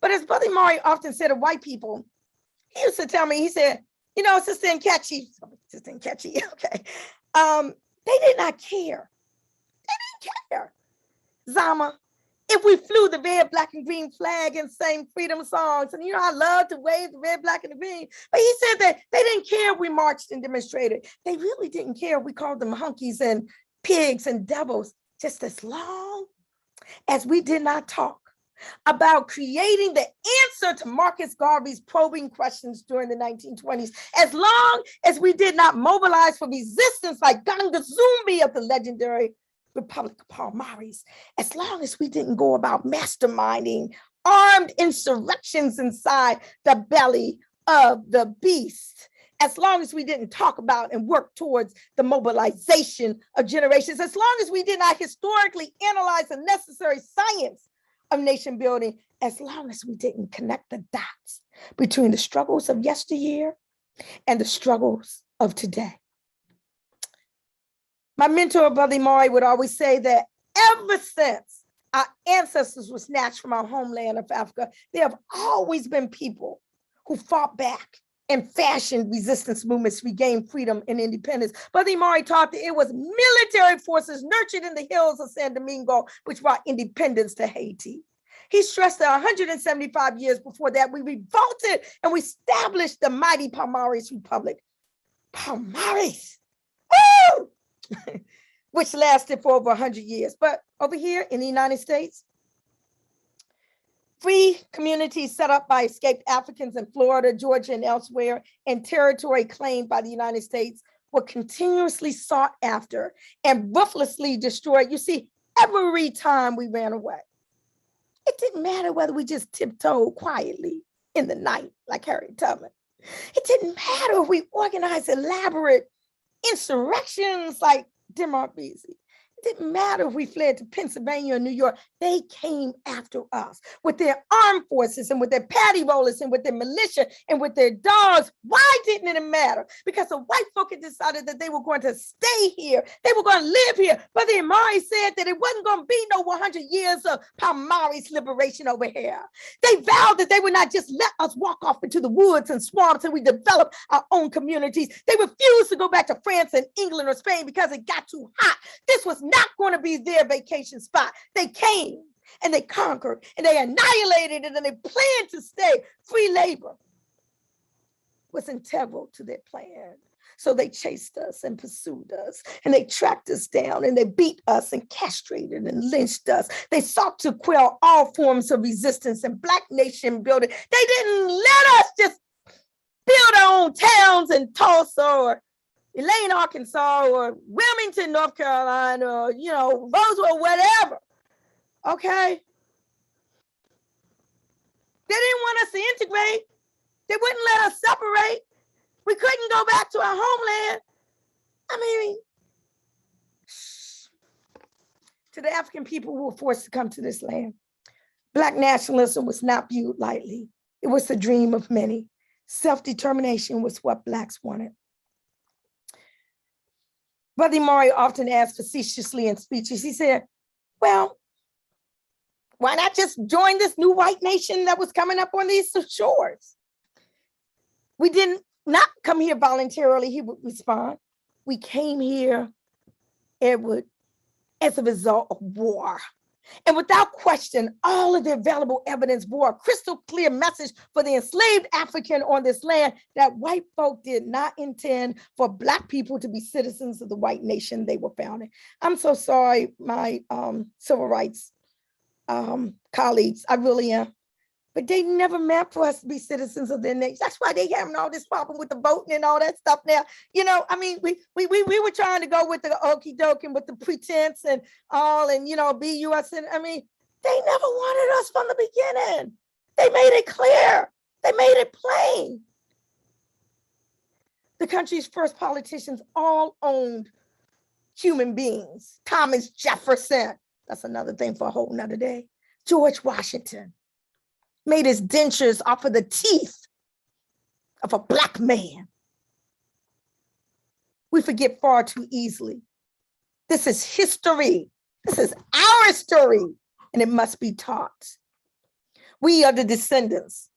But as Brother Murray often said of white people, he used to tell me, he said, Sister Nkechi, okay, they did not care. They didn't care. Zama, if we flew the red, black, and green flag and sang freedom songs, and I love to wave the red, black, and the green, but he said that they didn't care if we marched and demonstrated. They really didn't care if we called them honkies and pigs and devils, just as long as we did not talk about creating the answer to Marcus Garvey's probing questions during the 1920s, as long as we did not mobilize for resistance like Ganga Zumbi of the legendary Republic of Palmares, as long as we didn't go about masterminding armed insurrections inside the belly of the beast, as long as we didn't talk about and work towards the mobilization of generations, as long as we did not historically analyze the necessary science of nation building, as long as we didn't connect the dots between the struggles of yesteryear and the struggles of today. My mentor, Brother Maury, would always say that ever since our ancestors were snatched from our homeland of Africa, there have always been people who fought back and fashioned resistance movements to regain freedom and independence. Brother Maury taught that it was military forces nurtured in the hills of San Domingo which brought independence to Haiti. He stressed that 175 years before that, we revolted and we established the mighty Palmares Republic. Palmares! Woo! Which lasted for over 100 years. But over here in the United States, free communities set up by escaped Africans in Florida, Georgia, and elsewhere, and territory claimed by the United States were continuously sought after and ruthlessly destroyed. You see, every time we ran away, it didn't matter whether we just tiptoed quietly in the night like Harriet Tubman. It didn't matter if we organized elaborate insurrections like Denmark Vesey. It didn't matter if we fled to Pennsylvania or New York. They came after us with their armed forces and with their paddy rollers and with their militia and with their dogs. Why didn't it matter? Because the white folk had decided that they were going to stay here. They were going to live here. Brother Imari said that it wasn't going to be no 100 years of Palmares liberation over here. They vowed that they would not just let us walk off into the woods and swamps and we develop our own communities. They refused to go back to France and England or Spain because it got too hot. This was not going to be their vacation spot. They came and they conquered and they annihilated it and they planned to stay. Free labor was integral to their plan. So they chased us and pursued us, and they tracked us down, and they beat us and castrated and lynched us. They sought to quell all forms of resistance and Black nation building. They didn't let us just build our own towns in Tulsa or Elaine, Arkansas, or Wilmington, North Carolina, or, Roswell, whatever. Okay? They didn't want us to integrate. They wouldn't let us separate. We couldn't go back to our homeland. To the African people who were forced to come to this land, Black nationalism was not viewed lightly. It was the dream of many. Self-determination was what Blacks wanted. Brother Maury often asked facetiously in speeches, he said, well, why not just join this new white nation that was coming up on these shores? We did not come here voluntarily, he would respond. We came here, Edward, as a result of war. And without question, all of the available evidence bore a crystal clear message for the enslaved African on this land that white folk did not intend for Black people to be citizens of the white nation they were founding. I'm so sorry, my civil rights colleagues, I really am. But they never meant for us to be citizens of their nation. That's why they having all this problem with the voting and all that stuff now. We were trying to go with the okie doke and with the pretense and all, and be US. And they never wanted us from the beginning. They made it clear. They made it plain. The country's first politicians all owned human beings. Thomas Jefferson. That's another thing for a whole nother day. George Washington made his dentures off of the teeth of a Black man. We forget far too easily. This is history. This is our story, and it must be taught. We are the descendants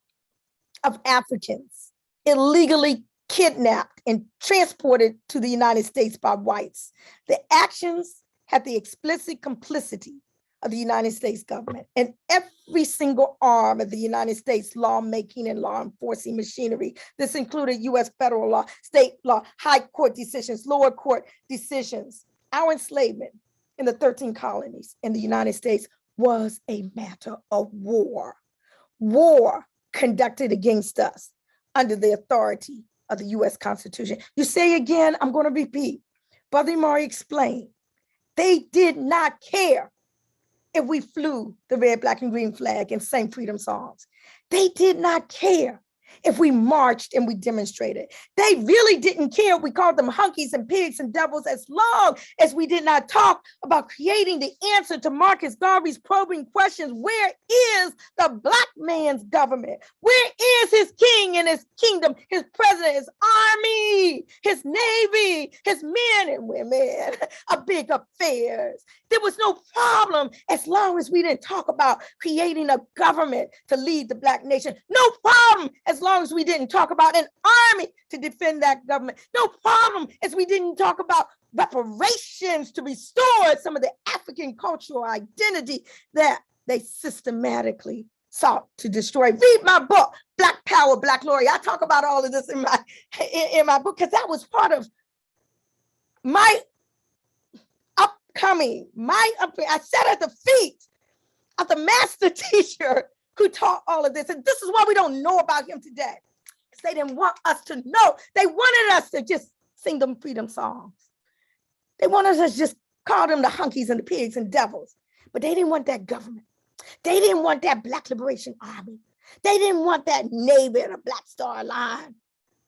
of Africans illegally kidnapped and transported to the United States by whites. The actions had the explicit complicity of the United States government and every single arm of the United States lawmaking and law enforcing machinery. This included US federal law, state law, high court decisions, lower court decisions. Our enslavement in the 13 colonies in the United States was a matter of war. War conducted against us under the authority of the US Constitution. You say again, I'm going to repeat. Brother Maury explained, they did not care if we flew the red, black, and green flag and sang freedom songs. They did not care if we marched and we demonstrated. They really didn't care if we called them hunkies and pigs and devils, as long as we did not talk about creating the answer to Marcus Garvey's probing questions. Where is the Black man's government? Where is his king and his kingdom, his president, his army, his navy, his men and women of big affairs? There was no problem as long as we didn't talk about creating a government to lead the Black nation. No problem as long as we didn't talk about an army to defend that government. No problem as we didn't talk about reparations to restore some of the African cultural identity that they systematically sought to destroy. Read my book, Black Power, Black Glory. I talk about all of this in my book because that was part of my upcoming. I sat at the feet of the master teacher who taught all of this. And this is why we don't know about him today. Because they didn't want us to know. They wanted us to just sing them freedom songs. They wanted us to just call them the hunkies and the pigs and devils. But they didn't want that government. They didn't want that Black Liberation Army. They didn't want that Navy and a Black Star Line.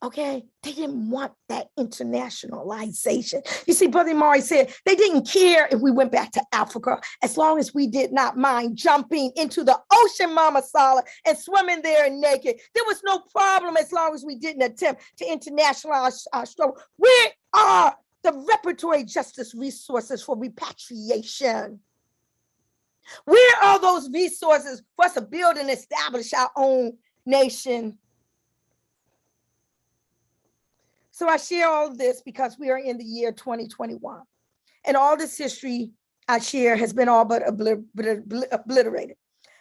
Okay, they didn't want that internationalization. You see, Brother Maury said they didn't care if we went back to Africa as long as we did not mind jumping into the ocean, Mama Sala, and swimming there naked. There was no problem as long as we didn't attempt to internationalize our struggle. Where are the reparatory justice resources for repatriation? Where are those resources for us to build and establish our own nation? So I share all of this because we are in the year 2021. And all this history I share has been all but obliterated.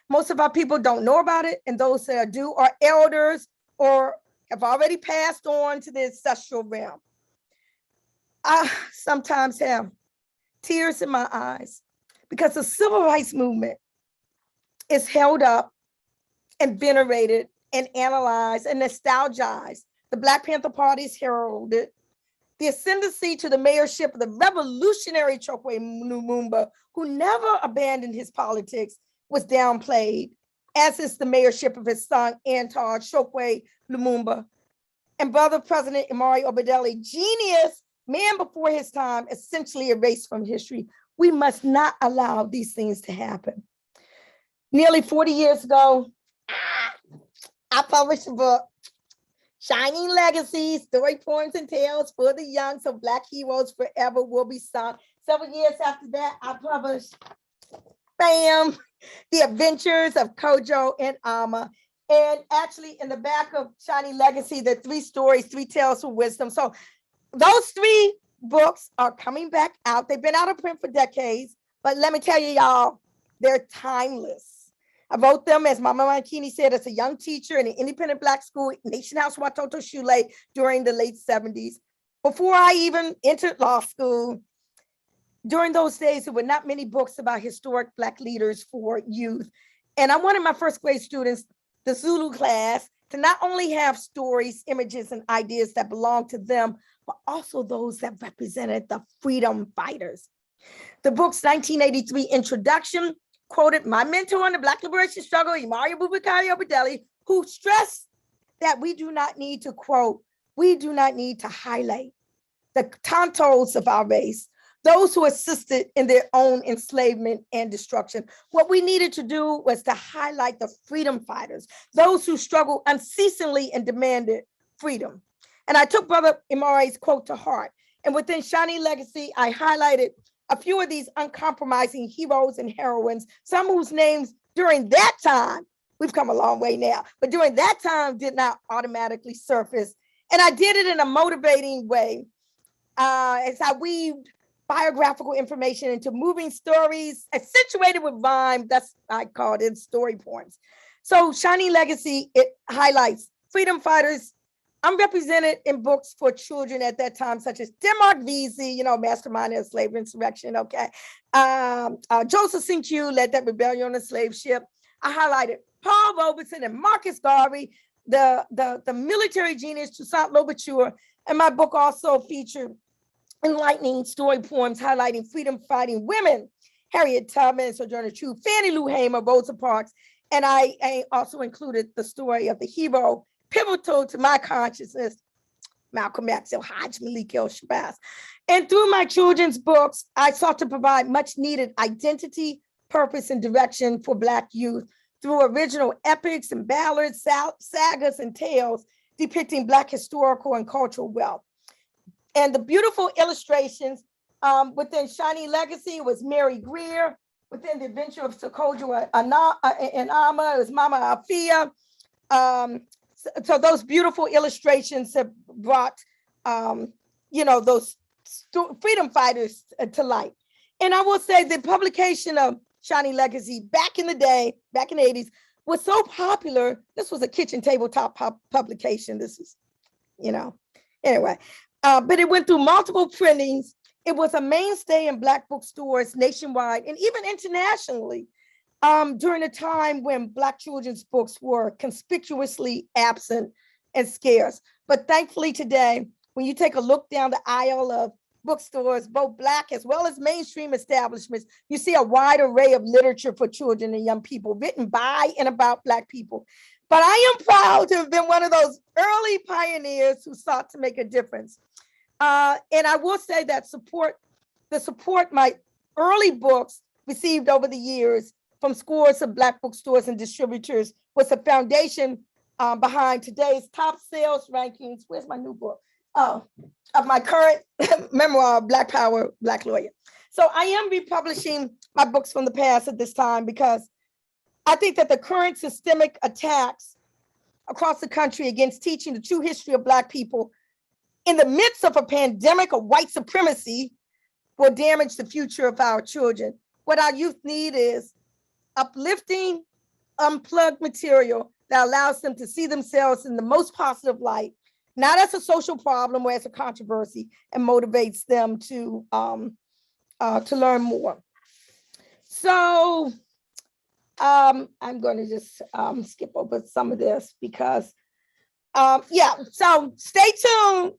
Most of our people don't know about it, and those that do are elders or have already passed on to the ancestral realm. I sometimes have tears in my eyes because the civil rights movement is held up and venerated and analyzed and nostalgized. The Black Panther Party is heralded. The ascendancy to the mayorship of the revolutionary Chokwe Lumumba, who never abandoned his politics, was downplayed, as is the mayorship of his son, Antar Chokwe Lumumba. And brother President Imari Obadele, genius, man before his time, essentially erased from history. We must not allow these things to happen. Nearly 40 years ago, I published a book, Shining Legacy, Story Poems and Tales for the Young, so Black Heroes Forever Will Be Sung. Several years after that, I published, bam, The Adventures of Kojo and Ama. And actually in the back of Shining Legacy, the 3 stories, 3 tales of wisdom. So those 3 books are coming back out. They've been out of print for decades, but let me tell you, y'all, they're timeless. I wrote them, as Mama Mankini said, as a young teacher in an independent Black school, Nation House Watoto Shule, during the late 70s. Before I even entered law school, during those days, there were not many books about historic Black leaders for youth. And I wanted my first grade students, the Zulu class, to not only have stories, images, and ideas that belonged to them, but also those that represented the freedom fighters. The book's 1983 introduction quoted my mentor in the Black liberation struggle, Imari Abubakar Obadele, who stressed that we do not need to quote, we do not need to highlight the tontos of our race, those who assisted in their own enslavement and destruction. What we needed to do was to highlight the freedom fighters, those who struggled unceasingly and demanded freedom. And I took Brother Imari's quote to heart. And within Shining Legacy, I highlighted a few of these uncompromising heroes and heroines, some whose names during that time, we've come a long way now, but during that time did not automatically surface. And I did it in a motivating way as I weaved biographical information into moving stories accentuated with rhyme. That's, I called it, story poems. So Shining Legacy, it highlights freedom fighters unrepresented in books for children at that time, such as Denmark Vesey, mastermind of slavery insurrection, okay. Joseph St. led that rebellion on the slave ship. I highlighted Paul Robeson and Marcus Garvey, the military genius Toussaint Louverture, and my book also featured enlightening story poems highlighting freedom fighting women, Harriet Tubman, Sojourner Truth, Fannie Lou Hamer, Rosa Parks, and I also included the story of the hero pivotal to my consciousness, Malcolm X, Hajj Malik El-Shabazz. And through my children's books, I sought to provide much needed identity, purpose, and direction for Black youth through original epics and ballads, sagas, and tales depicting Black historical and cultural wealth. And the beautiful illustrations within Shining Legacy was Mary Greer. Within The Adventure of Sokojo and Ama, it was Mama Afia. So those beautiful illustrations have brought, those freedom fighters to light. And I will say the publication of Shining Legacy back in the day, back in the 80s, was so popular. This was a kitchen tabletop publication. This is, anyway. But it went through multiple printings. It was a mainstay in Black bookstores nationwide and even internationally during a time when Black children's books were conspicuously absent and scarce. But thankfully today, when you take a look down the aisle of bookstores, both Black as well as mainstream establishments, you see a wide array of literature for children and young people written by and about Black people. But I am proud to have been one of those early pioneers who sought to make a difference. And I will say that the support my early books received over the years from scores of Black bookstores and distributors was the foundation behind today's top sales rankings. Where's my new book? Of my current memoir, Black Power, Black Lawyer. So I am republishing my books from the past at this time because I think that the current systemic attacks across the country against teaching the true history of Black people in the midst of a pandemic of white supremacy will damage the future of our children. What our youth need is uplifting, unplugged material that allows them to see themselves in the most positive light, not as a social problem or as a controversy, and motivates them to learn more. So I'm going to just skip over some of this because, so stay tuned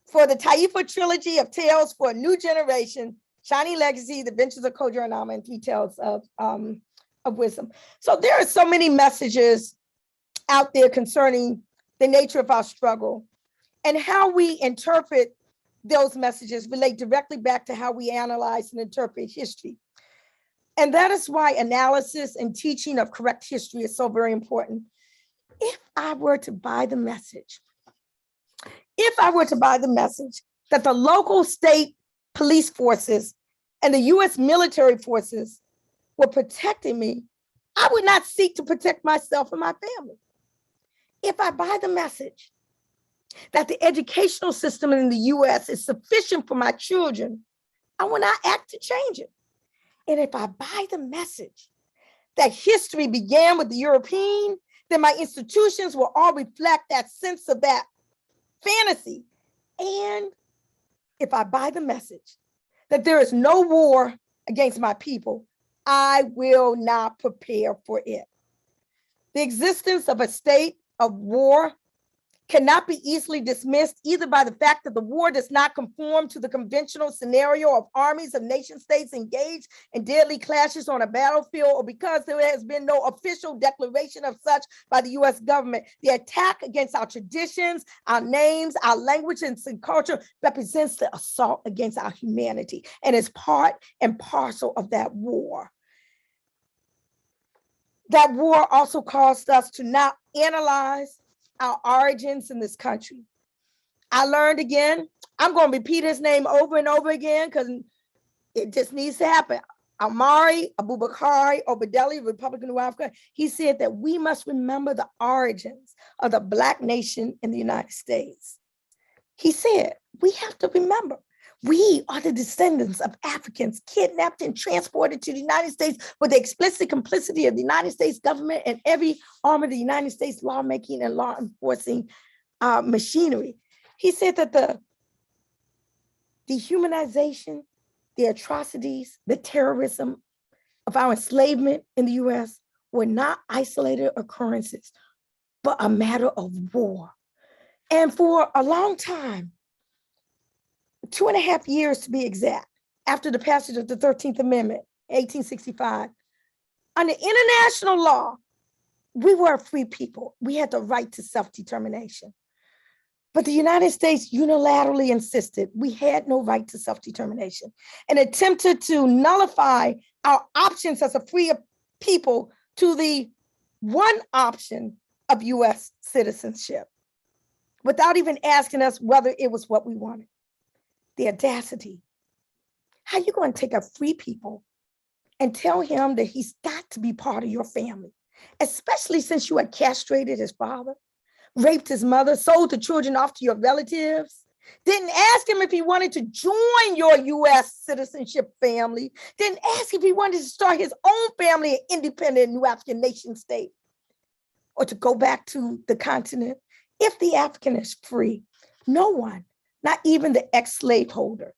for the Taifa trilogy of tales for a new generation, Shining Legacy, The Adventures of Kojo and Alma, and 3 Tales of Wisdom. So there are so many messages out there concerning the nature of our struggle, and how we interpret those messages relate directly back to how we analyze and interpret history. And that is why analysis and teaching of correct history is so very important. If I were to buy the message that the local state police forces and the US military forces were protecting me, I would not seek to protect myself and my family. If I buy the message that the educational system in the US is sufficient for my children, I will not act to change it. And if I buy the message that history began with the European, then my institutions will all reflect that sense of that fantasy. And if I buy the message that there is no war against my people, I will not prepare for it. The existence of a state of war cannot be easily dismissed either by the fact that the war does not conform to the conventional scenario of armies of nation states engaged in deadly clashes on a battlefield, or because there has been no official declaration of such by the US government. The attack against our traditions, our names, our language, and culture represents the assault against our humanity and is part and parcel of that war. That war also caused us to not analyze our origins in this country. I learned again, I'm going to repeat his name over and over again because it just needs to happen. Amari Abubakari Obadeli, Republican of New Africa, he said that we must remember the origins of the Black nation in the United States. He said, we have to remember, we are the descendants of Africans kidnapped and transported to the United States with the explicit complicity of the United States government and every arm of the United States lawmaking and law enforcing machinery. He said that the dehumanization, the atrocities, the terrorism of our enslavement in the US were not isolated occurrences, but a matter of war. And for a long time, 2.5 years to be exact, after the passage of the 13th Amendment, 1865, under international law, we were a free people. We had the right to self-determination. But the United States unilaterally insisted we had no right to self-determination and attempted to nullify our options as a free people to the one option of US citizenship without even asking us whether it was what we wanted. The audacity. How you going to take a free people and tell him that he's got to be part of your family, especially since you had castrated his father, raped his mother, sold the children off to your relatives, didn't ask him if he wanted to join your US citizenship family, didn't ask if he wanted to start his own family, an independent New African nation state, or to go back to the continent. If the African is free, no one, not even the ex-slaveholder,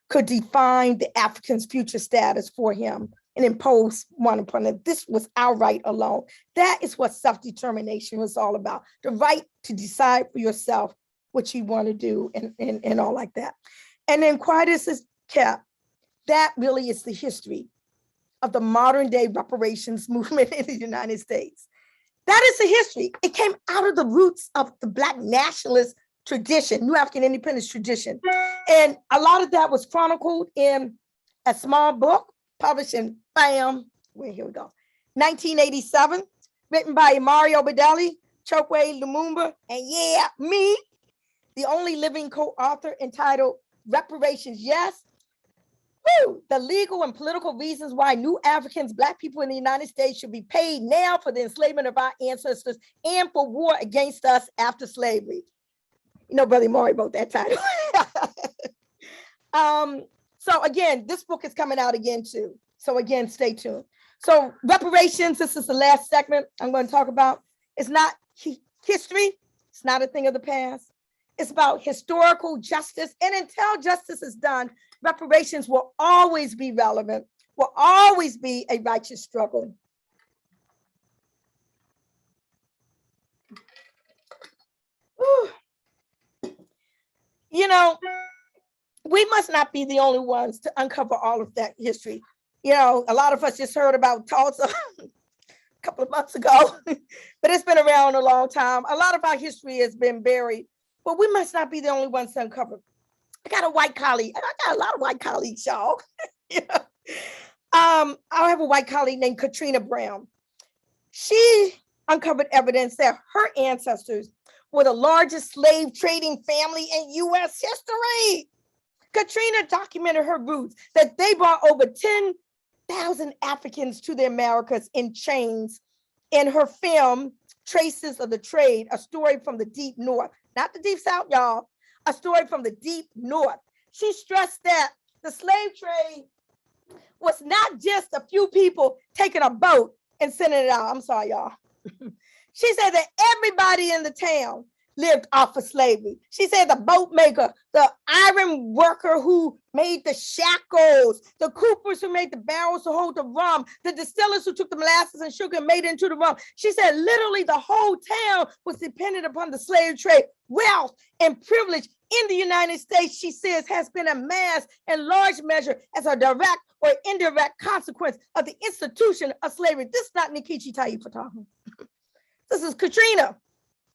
could define the African's future status for him and impose one upon him. This was our right alone. That is what self-determination was all about. The right to decide for yourself what you want to do and all like that. And then quietus is kept. That really is the history of the modern day reparations movement in the United States. That is the history. It came out of the roots of the Black nationalist tradition, New African independence tradition. And a lot of that was chronicled in a small book published in, here we go, 1987, written by Amari Obadeli, Chokwe Lumumba, and me, the only living co-author, entitled Reparations, Yes, the legal and political reasons why new Africans, Black people in the United States should be paid now for the enslavement of our ancestors and for war against us after slavery. You know, Brother Maury wrote that title. So again, this book is coming out again too. So again, stay tuned. So reparations, this is the last segment I'm going to talk about. It's not history. It's not a thing of the past. It's about historical justice. And until justice is done, reparations will always be relevant, will always be a righteous struggle. Whew. You know, we must not be the only ones to uncover all of that history. You know, a lot of us just heard about Tulsa a couple of months ago, but it's been around a long time. A lot of our history has been buried, but we must not be the only ones to uncover. I got a white colleague. I got a lot of white colleagues, y'all. Yeah. I have a white colleague named Katrina Brown. She uncovered evidence that her ancestors were the largest slave trading family in U.S. history. Katrina documented her roots, that they brought over 10,000 Africans to the Americas in chains in her film, Traces of the Trade, a story from the deep north, not the deep south, y'all, a story from the deep north. She stressed that the slave trade was not just a few people taking a boat and sending it out. I'm sorry, y'all. She said that everybody in the town lived off of slavery. She said the boat maker, the iron worker who made the shackles, the coopers who made the barrels to hold the rum, the distillers who took the molasses and sugar and made it into the rum. She said literally the whole town was dependent upon the slave trade. Wealth and privilege in the United States, she says, has been amassed in large measure as a direct or indirect consequence of the institution of slavery. This is not Nkechi Taifa talking. This is Katrina,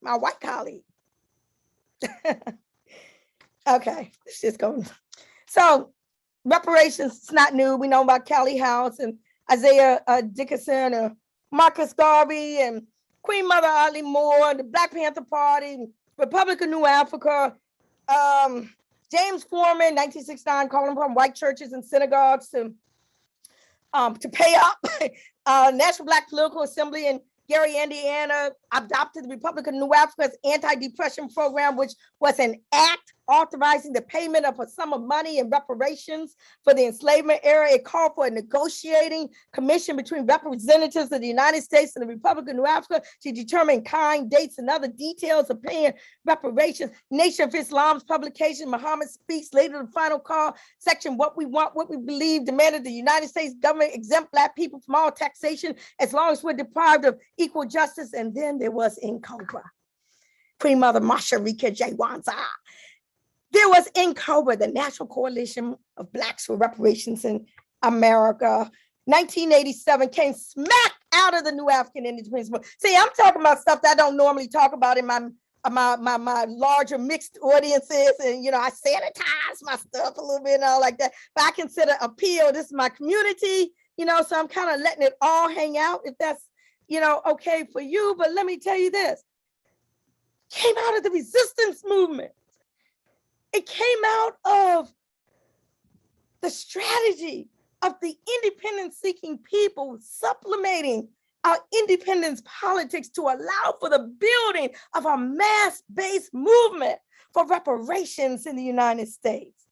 my white colleague. Okay, it's just going. So reparations, it's not new. We know about Callie House and Isaiah Dickinson and Marcus Garvey and Queen Mother Audley Moore, the Black Panther Party, Republic of New Africa, James Foreman, 1969, calling upon white churches and synagogues to pay up. National Black Political Assembly in Gary, Indiana, adopted the Republic of New Africa's anti-depression program, which was an act authorizing the payment of a sum of money in reparations for the enslavement era. It called for a negotiating commission between representatives of the United States and the Republic of New Africa to determine kind, dates, and other details of paying reparations. Nation of Islam's publication, Muhammad Speaks, later the final call, section What We Want, What We Believe, demanded the United States government exempt Black people from all taxation as long as we're deprived of equal justice. And then there was NCOBRA, Queen Mother Marsha Rika Jaywanza. There was NCOBRA, the National Coalition of Blacks for Reparations in America. 1987 came smack out of the New African Independence Movement. See, I'm talking about stuff that I don't normally talk about in my larger mixed audiences, and you know, I sanitize my stuff a little bit and all like that. But I consider appeal. This is my community, you know, so I'm kind of letting it all hang out if that's, you know, okay for you. But let me tell you this, came out of the resistance movement. It came out of the strategy of the independence-seeking people supplementing our independence politics to allow for the building of a mass-based movement for reparations in the United States.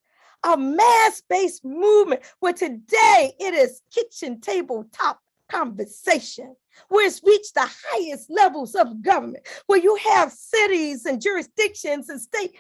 A mass-based movement where today it is kitchen table top conversation, where it's reached the highest levels of government, where you have cities and jurisdictions and state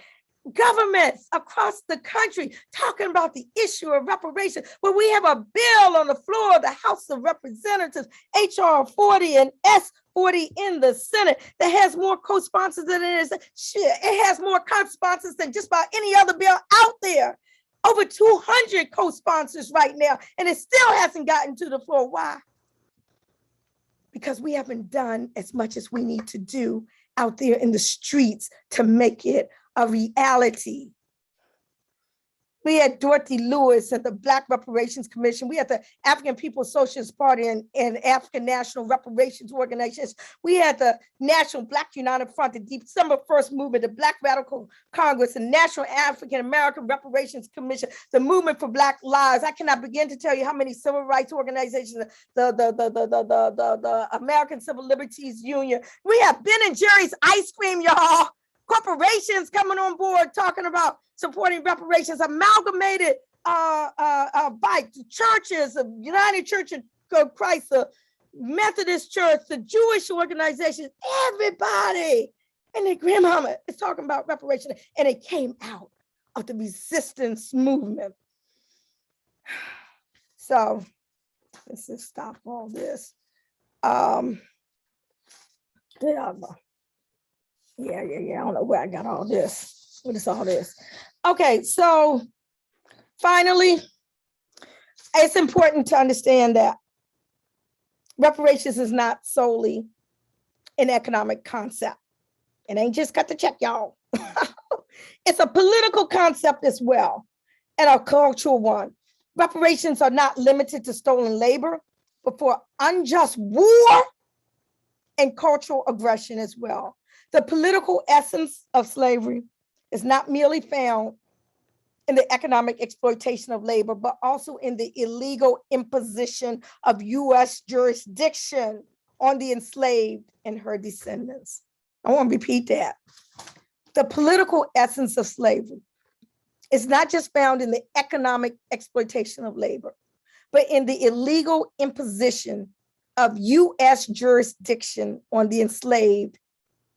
governments across the country talking about the issue of reparations, where we have a bill on the floor of the House of Representatives, HR 40 and S40 in the Senate, that has more co-sponsors than it is. It has more co-sponsors than just about any other bill out there. Over 200 co-sponsors right now, and it still hasn't gotten to the floor. Why? Because we haven't done as much as we need to do out there in the streets to make it a reality. We had Dorothy Lewis at the Black Reparations Commission. We had the African People's Socialist Party and African National Reparations Organizations. We had the National Black United Front, the December 1st Movement, the Black Radical Congress, the National African American Reparations Commission, the Movement for Black Lives. I cannot begin to tell you how many civil rights organizations, the American Civil Liberties Union. We have Ben and Jerry's ice cream, y'all. Corporations coming on board talking about supporting reparations, Amalgamated bike, the churches, the United Church of Christ, the Methodist Church, the Jewish organizations, everybody and their grandmama is talking about reparation. And it came out of the resistance movement. So let's just stop all this. Yeah. I don't know where I got all this. What is all this? Okay, so finally, it's important to understand that reparations is not solely an economic concept. It ain't just got to check, y'all. It's a political concept as well, and a cultural one. Reparations are not limited to stolen labor, but for unjust war and cultural aggression as well. The political essence of slavery is not merely found in the economic exploitation of labor, but also in the illegal imposition of U.S. jurisdiction on the enslaved and her descendants. I want to repeat that. The political essence of slavery is not just found in the economic exploitation of labor, but in the illegal imposition of U.S. jurisdiction on the enslaved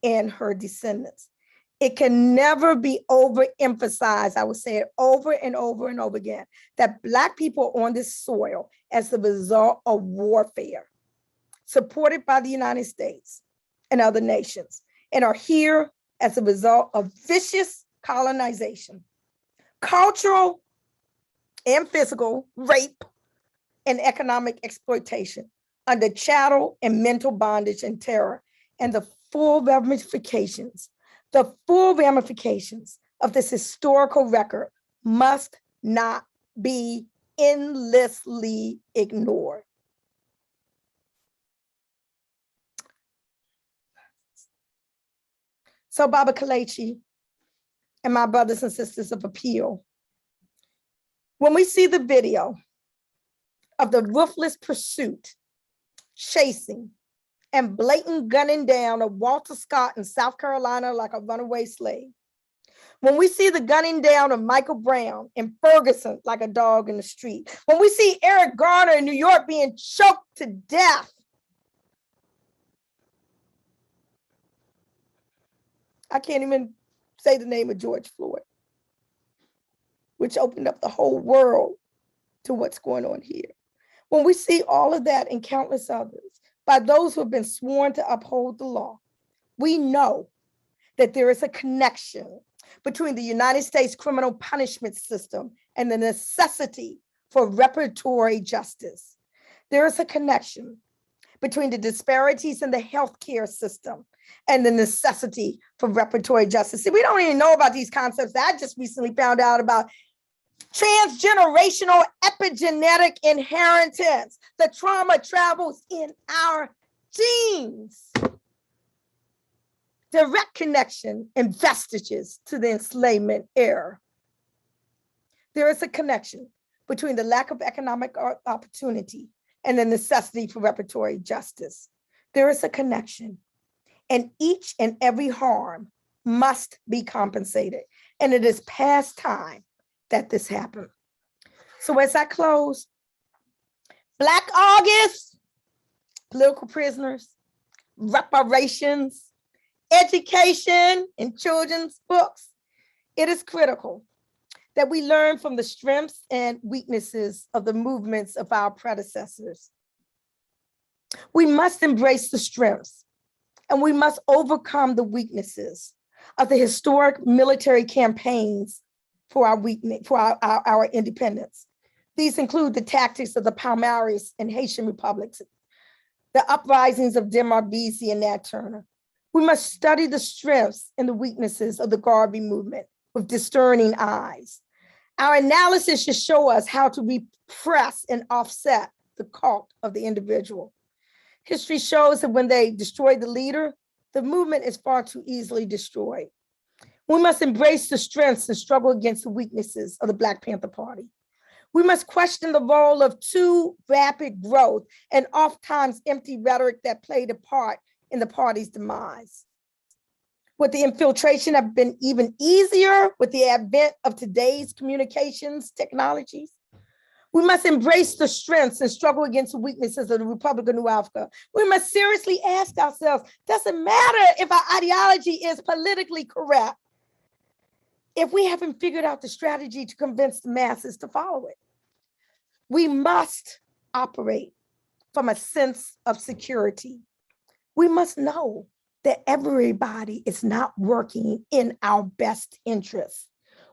and her descendants. It can never be overemphasized, I would say it over and over and over again, that Black people are on this soil as the result of warfare, supported by the United States and other nations, and are here as a result of vicious colonization, cultural and physical rape, and economic exploitation under chattel and mental bondage and terror, and the full ramifications of this historical record must not be endlessly ignored. So Baba Kelechi and my brothers and sisters of appeal, when we see the video of the ruthless pursuit, chasing, and blatant gunning down of Walter Scott in South Carolina like a runaway slave, when we see the gunning down of Michael Brown in Ferguson like a dog in the street, when we see Eric Garner in New York being choked to death, I can't even say the name of George Floyd, which opened up the whole world to what's going on here. When we see all of that and countless others by those who have been sworn to uphold the law, we know that there is a connection between the United States criminal punishment system and the necessity for reparatory justice. There is a connection between the disparities in the healthcare system and the necessity for reparatory justice. See, we don't even know about these concepts. I just recently found out about transgenerational epigenetic inheritance. The trauma travels in our genes. Direct connection and vestiges to the enslavement era. There is a connection between the lack of economic opportunity and the necessity for reparatory justice. There is a connection, and each and every harm must be compensated. And it is past time that this happened. So as I close, Black August, political prisoners, reparations, education in children's books, it is critical that we learn from the strengths and weaknesses of the movements of our predecessors. We must embrace the strengths, and we must overcome the weaknesses of the historic military campaigns for our independence. These include the tactics of the Palmaris and Haitian republics, the uprisings of Demarbisi and Nat Turner. We must study the strengths and the weaknesses of the Garvey movement with discerning eyes. Our analysis should show us how to repress and offset the cult of the individual. History shows that when they destroy the leader, the movement is far too easily destroyed. We must embrace the strengths and struggle against the weaknesses of the Black Panther Party. We must question the role of too rapid growth and oftentimes empty rhetoric that played a part in the party's demise. Would the infiltration have been even easier with the advent of today's communications technologies? We must embrace the strengths and struggle against the weaknesses of the Republic of New Africa. We must seriously ask ourselves, doesn't matter if our ideology is politically correct, if we haven't figured out the strategy to convince the masses to follow it. We must operate from a sense of security. We must know that everybody is not working in our best interests.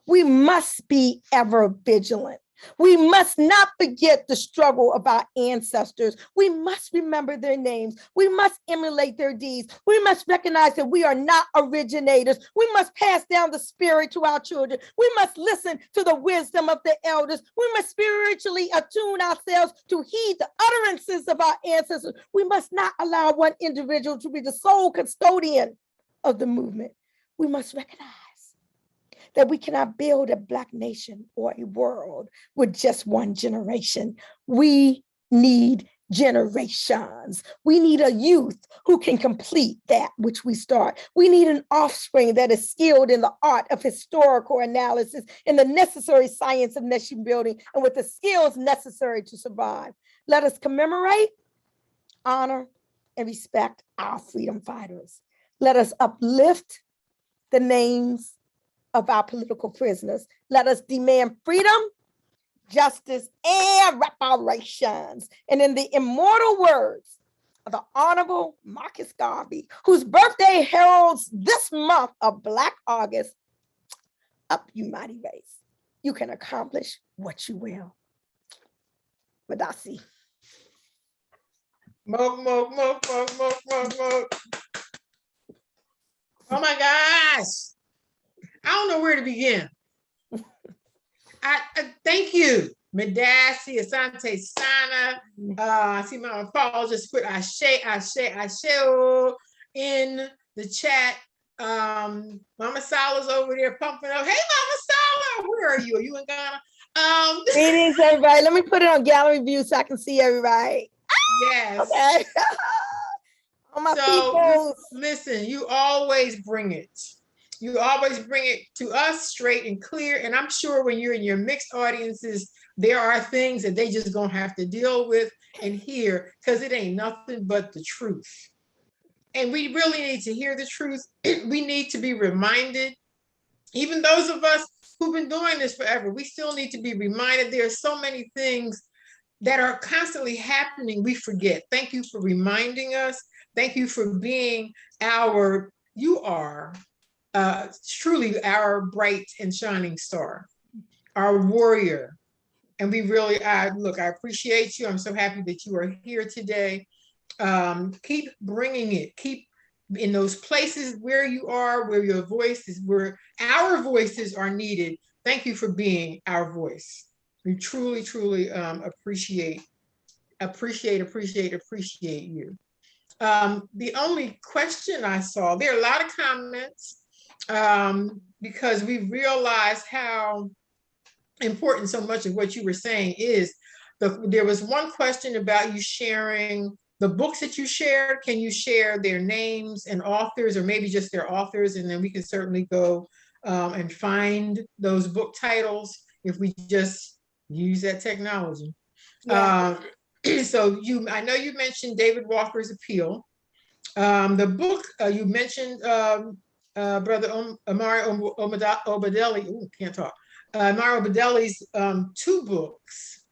We must be ever vigilant. We must not forget the struggle of our ancestors. We must remember their names. We must emulate their deeds. We must recognize that we are not originators. We must pass down the spirit to our children. We must listen to the wisdom of the elders. We must spiritually attune ourselves to heed the utterances of our ancestors. We must not allow one individual to be the sole custodian of the movement. We must recognize that we cannot build a Black nation or a world with just one generation. We need generations. We need a youth who can complete that which we start. We need an offspring that is skilled in the art of historical analysis and the necessary science of nation building and with the skills necessary to survive. Let us commemorate, honor, and respect our freedom fighters. Let us uplift the names of our political prisoners. Let us demand freedom, justice, and reparations. And in the immortal words of the Honorable Marcus Garvey, whose birthday heralds this month of Black August, up you mighty race. You can accomplish what you will. Madasi. Mo. Oh my gosh. I don't know where to begin. I thank you, Madasi, Asante Sana. I see Mama Paul just put Ashe in the chat. Mama Sala's over there pumping up. Hey, Mama Sala, where are you? Are you in Ghana? Greetings, everybody. Let me put it on gallery view so I can see everybody. Yes. Okay. All my people. Listen, you always bring it. You always bring it to us straight and clear. And I'm sure when you're in your mixed audiences, there are things that they just gonna have to deal with and hear because it ain't nothing but the truth. And we really need to hear the truth. We need to be reminded, even those of us who've been doing this forever, we still need to be reminded there are so many things that are constantly happening, we forget. Thank you for reminding us. Thank you for being you are truly our bright and shining star, our warrior. And we really, I appreciate you. I'm so happy that you are here today. Keep bringing it. Keep in those places where you are, where your voice is, where our voices are needed. Thank you for being our voice. We truly, truly appreciate you. The only question I saw, there are a lot of comments because we realized how important so much of what you were saying is. There was one question about you sharing the books that you shared. Can you share their names and authors, or maybe just their authors, and then we can certainly go and find those book titles if we just use that technology. Yeah. So I know you mentioned David Walker's Appeal. The book you mentioned, Brother Amari Obadelli, can't talk. Amari Obadelli's 2 books.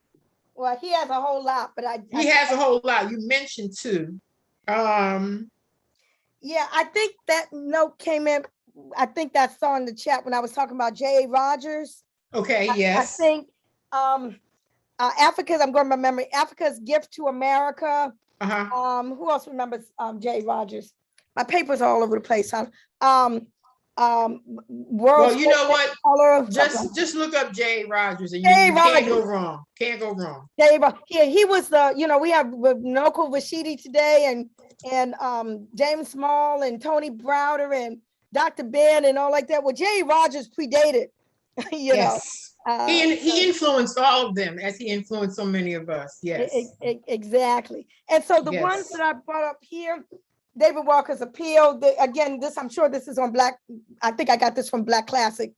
Well, he has a whole lot, but he has a whole lot. You mentioned 2. Yeah, I think that note came in. I think that's on the chat when I was talking about J.A. Rogers. Okay, yes. I think Africa's, I'm going by memory, Africa's Gift to America. Who else remembers J.A. Rogers? My papers are all over the place, huh? Well, you know what? Just look up J.A. Rogers and you can't go wrong. Can't go wrong. He was the, we have Noko Vashidi today and James Small and Tony Browder and Dr. Ben and all like that. Well, J.A. Rogers predated, yes. He influenced all of them as he influenced so many of us. Yes. Exactly. And so the ones that I brought up here, David Walker's Appeal. Again, this, I'm sure this is on Black. I think I got this from Black Classic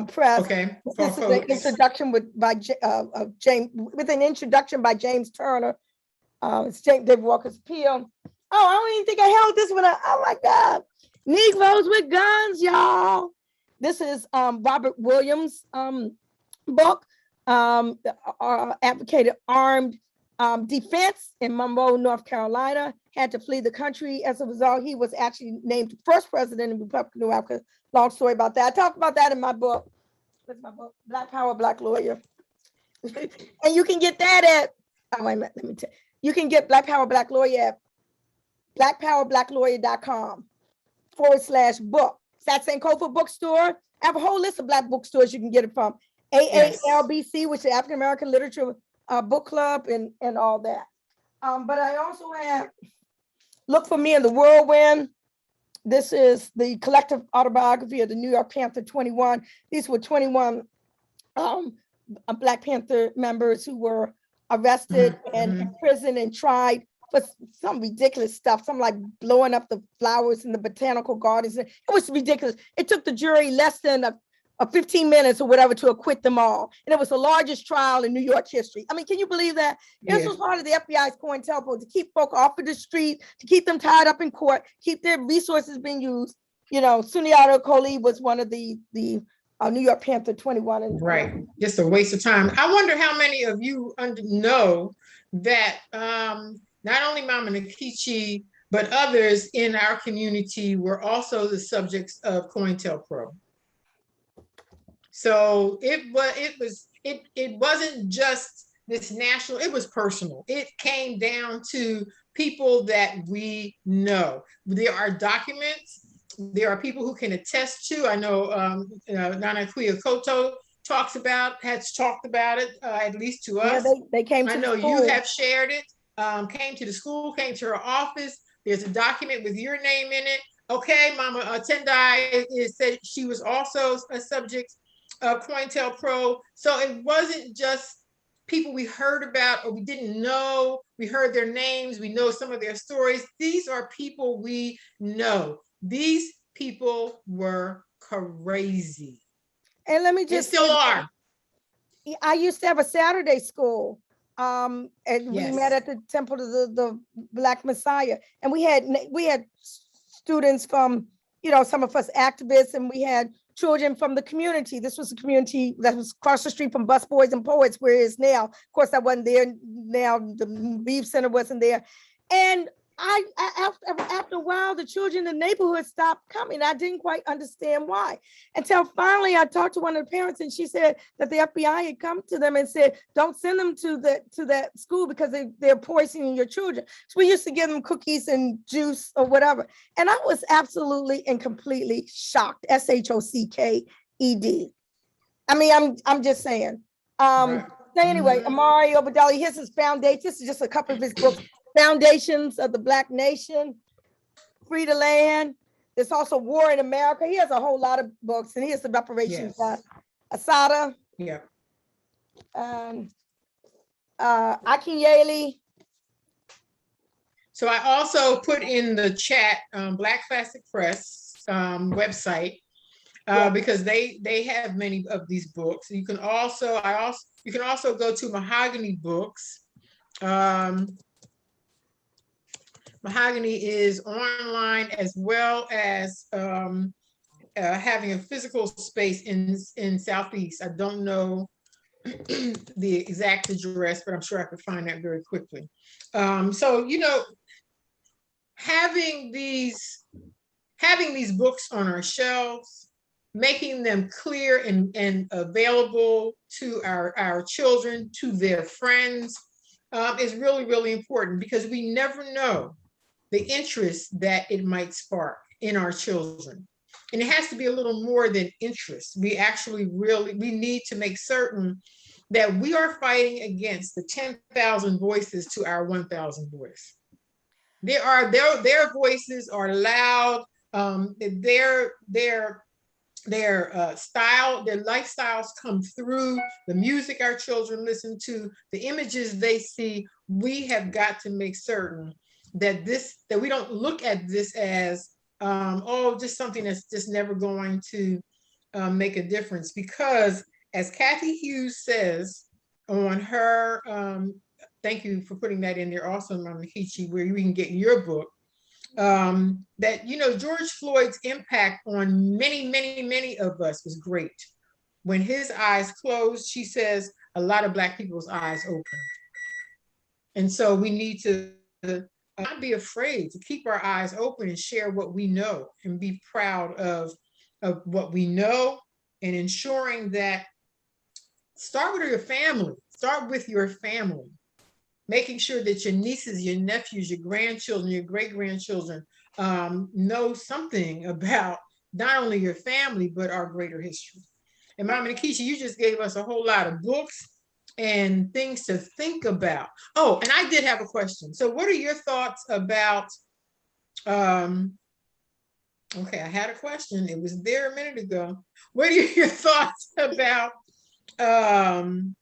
Press. Okay. This is an introduction by James, with an introduction by James Turner. It's David Walker's Appeal. Oh, I don't even think I held this one up. Oh my God. Negroes with Guns, y'all. This is Robert Williams' book, advocated armed defense in Monroe, North Carolina, had to flee the country. As a result, he was actually named the first president of Republican New Africa. Long story about that. I talk about that in my book. What's my book? Black Power, Black Lawyer. And you can get that at, oh, wait a minute, let me tell you. You can get Black Power, Black Lawyer at blackpowerbblacklawyer.com/book. That's Sankofa Bookstore. I have a whole list of Black bookstores you can get it from. AALBC, which is the African American Literature Book Club, and all that. But I also have Look for Me in the Whirlwind. This is the collective autobiography of the New York Panther 21. These were 21 Black Panther members who were arrested and imprisoned and tried for some ridiculous stuff, some like blowing up the flowers in the botanical gardens. It was ridiculous. It took the jury less than a 15 minutes or whatever to acquit them all. And it was the largest trial in New York history. I mean, can you believe that? This was part of the FBI's COINTELPRO, to keep folk off of the street, to keep them tied up in court, keep their resources being used. You know, Sundiata Acoli was one of the New York Panther 21. And, right, just a waste of time. I wonder how many of you know that not only Mama Nkechi, but others in our community were also the subjects of COINTELPRO. So it wasn't just this national, it was personal. It came down to people that we know. There are documents, there are people who can attest to. I know Nana Kuya Koto has talked about it, at least to us. Yeah, they came to I know school. You have shared it, came to the school, came to her office. There's a document with your name in it. Okay, Mama Tendai said she was also a subject of COINTELPRO. So it wasn't just people we heard about or we didn't know. We heard their names. We know some of their stories. These are people we know. These people were crazy. And let me just they still are. I used to have a Saturday school. And we met at the Temple of the Black Messiah. And we had students from, you know, some of us activists, and we had children from the community. This was a community that was across the street from Bus Boys and Poets, where it is now. Of course, I wasn't there. Now the Reeve Center wasn't there. And after a while, the children in the neighborhood stopped coming. I didn't quite understand why. Until finally I talked to one of the parents, and she said that the FBI had come to them and said, don't send them to that school because they're poisoning your children. So we used to give them cookies and juice or whatever. And I was absolutely and completely shocked. SHOCKED. I mean, I'm just saying. So anyway, Amari Obadali, here's his foundation. This is just a couple of his books. Foundations of the Black Nation, Free the Land. There's also War in America. He has a whole lot of books, and here's the Reparations. Asada. Yeah. Akinyele. So I also put in the chat Black Classic Press website because they have many of these books. You can also go to Mahogany Books. Mahogany is online, as well as having a physical space in Southeast. I don't know the exact address, but I'm sure I could find that very quickly. So, you know, having these books on our shelves, making them clear and available to our children, to their friends, is really, really important, because we never know the interest that it might spark in our children. And it has to be a little more than interest. We actually we need to make certain that we are fighting against the 10,000 voices to our 1,000 voice. Their voices are loud. Their style, their lifestyles come through the music our children listen to, the images they see. We have got to make certain that we don't look at this as just something that's just never going to make a difference. Because as Kathy Hughes says on her, thank you for putting that in there also, Mama Nkechi, where you can get your book, that, George Floyd's impact on many of us was great. When his eyes closed, she says, a lot of Black people's eyes opened. And so we need to not be afraid to keep our eyes open and share what we know and be proud of what we know, and ensuring that start with your family, making sure that your nieces, your nephews, your grandchildren, your great-grandchildren know something about not only your family, but our greater history. And Mama Nkechi, you just gave us a whole lot of books and things to think about. Oh, and I did have a question. So what are your thoughts about, okay, I had a question. It was there a minute ago. What are your thoughts about the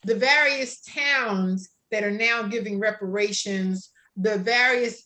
various towns that are now giving reparations, the various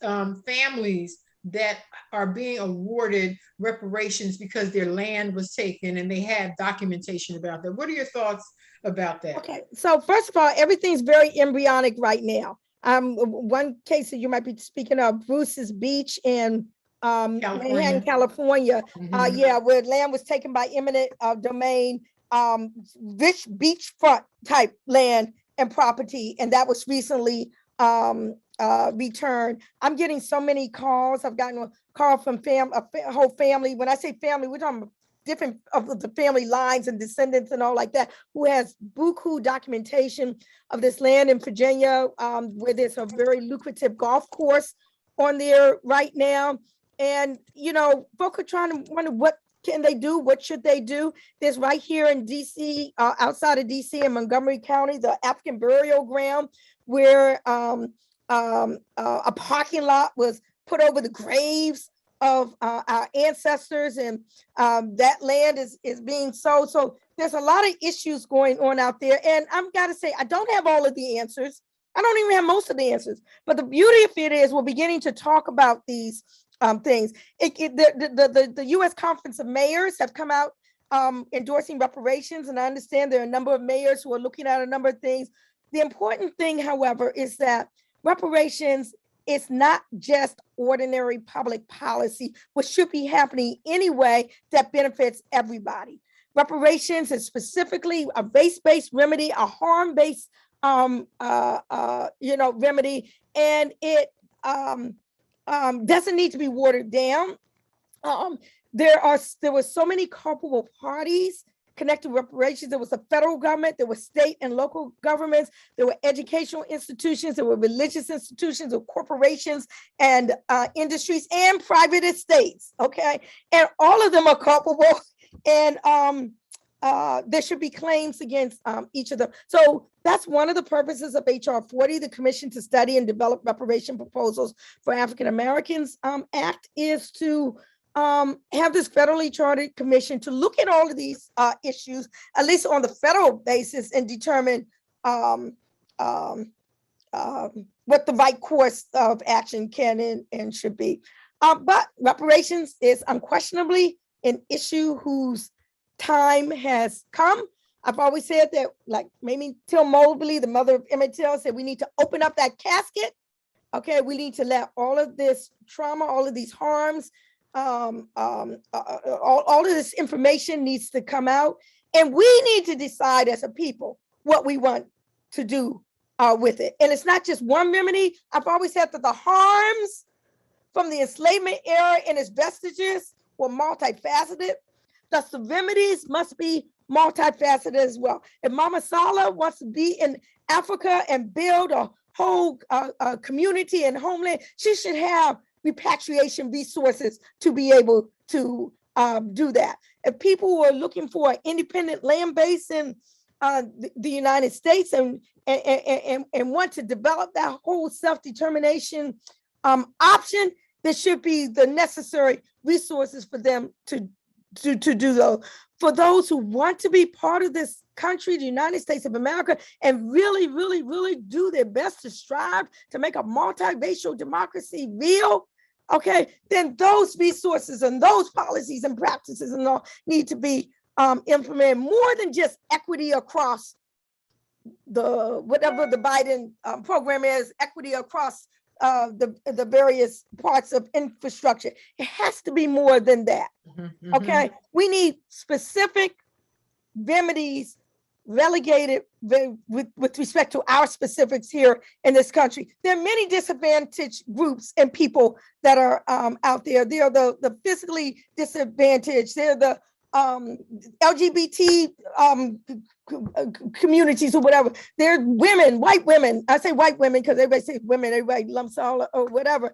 families that are being awarded reparations because their land was taken and they have documentation about that? What are your thoughts about that? Okay, so first of all, everything's very embryonic right now. One case that you might be speaking of, Bruce's Beach in Manhattan, California. Where land was taken by eminent domain, rich beachfront type land and property, and that was recently returned. I'm getting so many calls. I've gotten a call from a whole family. When I say family, we're talking about different of the family lines and descendants and all like that, who has buku documentation of this land in Virginia, where there's a very lucrative golf course on there right now. And, folks are trying to wonder, what can they do? What should they do? There's right here in DC, outside of DC in Montgomery County, the African burial ground, where a parking lot was put over the graves of our ancestors, and that land is being sold. So there's a lot of issues going on out there. And I've got to say, I don't have all of the answers. I don't even have most of the answers. But the beauty of it is we're beginning to talk about these things. The U.S. Conference of Mayors have come out endorsing reparations. And I understand there are a number of mayors who are looking at a number of things. The important thing, however, is that reparations is not just ordinary public policy, which should be happening anyway, that benefits everybody. Reparations is specifically a race-based remedy, a harm-based remedy, and it doesn't need to be watered down. There were so many culpable parties connected to reparations. There was the federal government, there were state and local governments, there were educational institutions, there were religious institutions, there were corporations and industries and private estates, okay? And all of them are culpable, and there should be claims against each of them. So that's one of the purposes of HR 40, the Commission to Study and Develop Reparation Proposals for African Americans Act, is to have this federally chartered commission to look at all of these issues, at least on the federal basis, and determine what the right course of action can and should be. But reparations is unquestionably an issue whose time has come. I've always said that, like maybe Till Mobley, the mother of Emmett Till, said we need to open up that casket. Okay, we need to let all of this trauma, all of these harms, all of this information needs to come out, and we need to decide as a people what we want to do with it. And it's not just one remedy. I've always said that the harms from the enslavement era and its vestiges were multifaceted. Thus, the remedies must be multifaceted as well. If Mama Sala wants to be in Africa and build a whole community and homeland, she should have repatriation resources to be able to do that. If people were looking for an independent land base in the United States and want to develop that whole self-determination option, there should be the necessary resources for them to to do those. For those who want to be part of this country, the United States of America, and really, really, really do their best to strive to make a multiracial democracy real, okay, then those resources and those policies and practices and all need to be implemented more than just equity across the whatever the Biden program is, equity across the various parts of infrastructure. It has to be more than that. Okay, we need specific remedies relegated with respect to our specifics here in this country. There are many disadvantaged groups and people that are out there. They are the physically disadvantaged. They're the LGBT communities or whatever. They're women, white women. I say white women because everybody says women, everybody lumps all or whatever.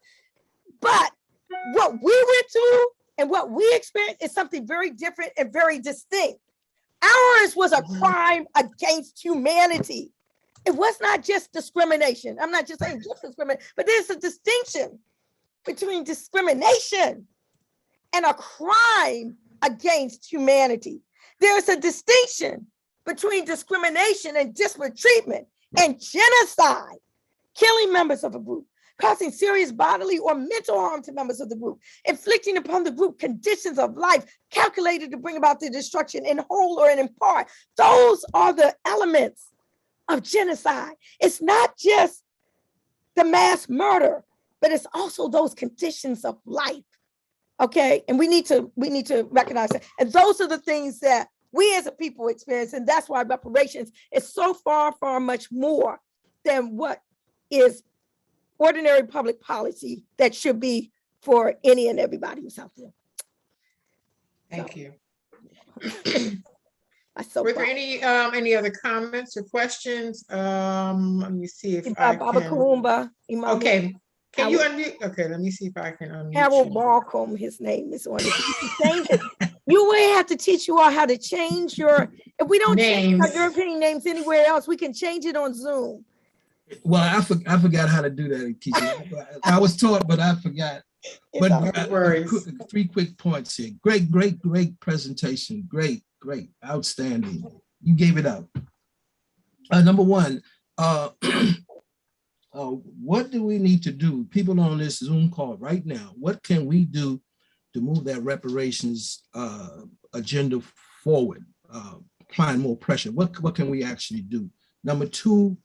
But what we went through and what we experienced is something very different and very distinct. Ours was a crime against humanity. It was not just discrimination. I'm not just saying just discrimination, but there's a distinction between discrimination and a crime against humanity. There's a distinction between discrimination and disparate treatment and genocide, killing members of a group, causing serious bodily or mental harm to members of the group, inflicting upon the group conditions of life calculated to bring about their destruction in whole or in part. Those are the elements of genocide. It's not just the mass murder, but it's also those conditions of life. Okay, and we need to recognize that. And those are the things that we as a people experience, and that's why reparations is so far, far much more than what is ordinary public policy that should be for any and everybody who's out there. Thank you. Were there any other comments or questions? Let me see if I can. Okay. Can you unmute? Okay, let me see if I can unmute. Harold Barcombe, his name is on it. You will have to teach you all how to change your, if we don't change our European names anywhere else, we can change it on Zoom. Well, I forgot how to do that, Keisha. I was taught, but I forgot. But three quick points here. Great presentation. Great, outstanding. You gave it up. Number one, what do we need to do? People on this Zoom call right now, what can we do to move that reparations agenda forward, applying more pressure? What can we actually do? Number two,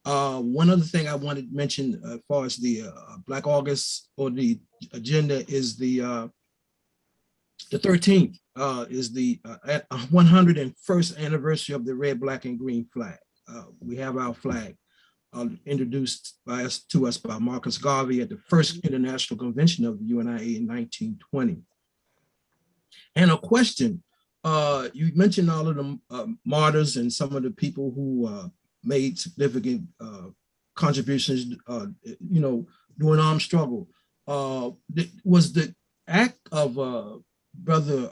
one other thing I wanted to mention as far as the Black August or the agenda is the 13th is the 101st anniversary of the red, black, and green flag. We have our flag introduced to us by Marcus Garvey at the first International Convention of the UNIA in 1920. And a question, you mentioned all of the martyrs and some of the people who made significant contributions, during armed struggle. Was the act of Brother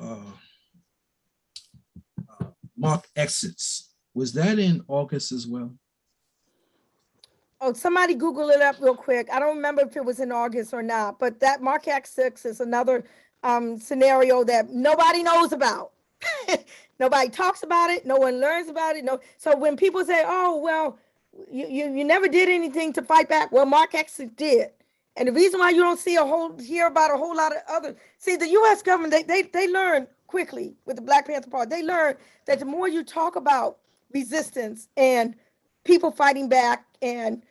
Mark Exits, was that in August as well? Oh, somebody Google it up real quick. I don't remember if it was in August or not, but that Mark X6 is another scenario that nobody knows about. Nobody talks about it. No one learns about it. No. So when people say, "Oh, well, you never did anything to fight back," well, Mark X did. And the reason why you don't hear about a whole lot of other, see, the U.S. government, they learn quickly with the Black Panther Party. They learn that the more you talk about resistance and people fighting back and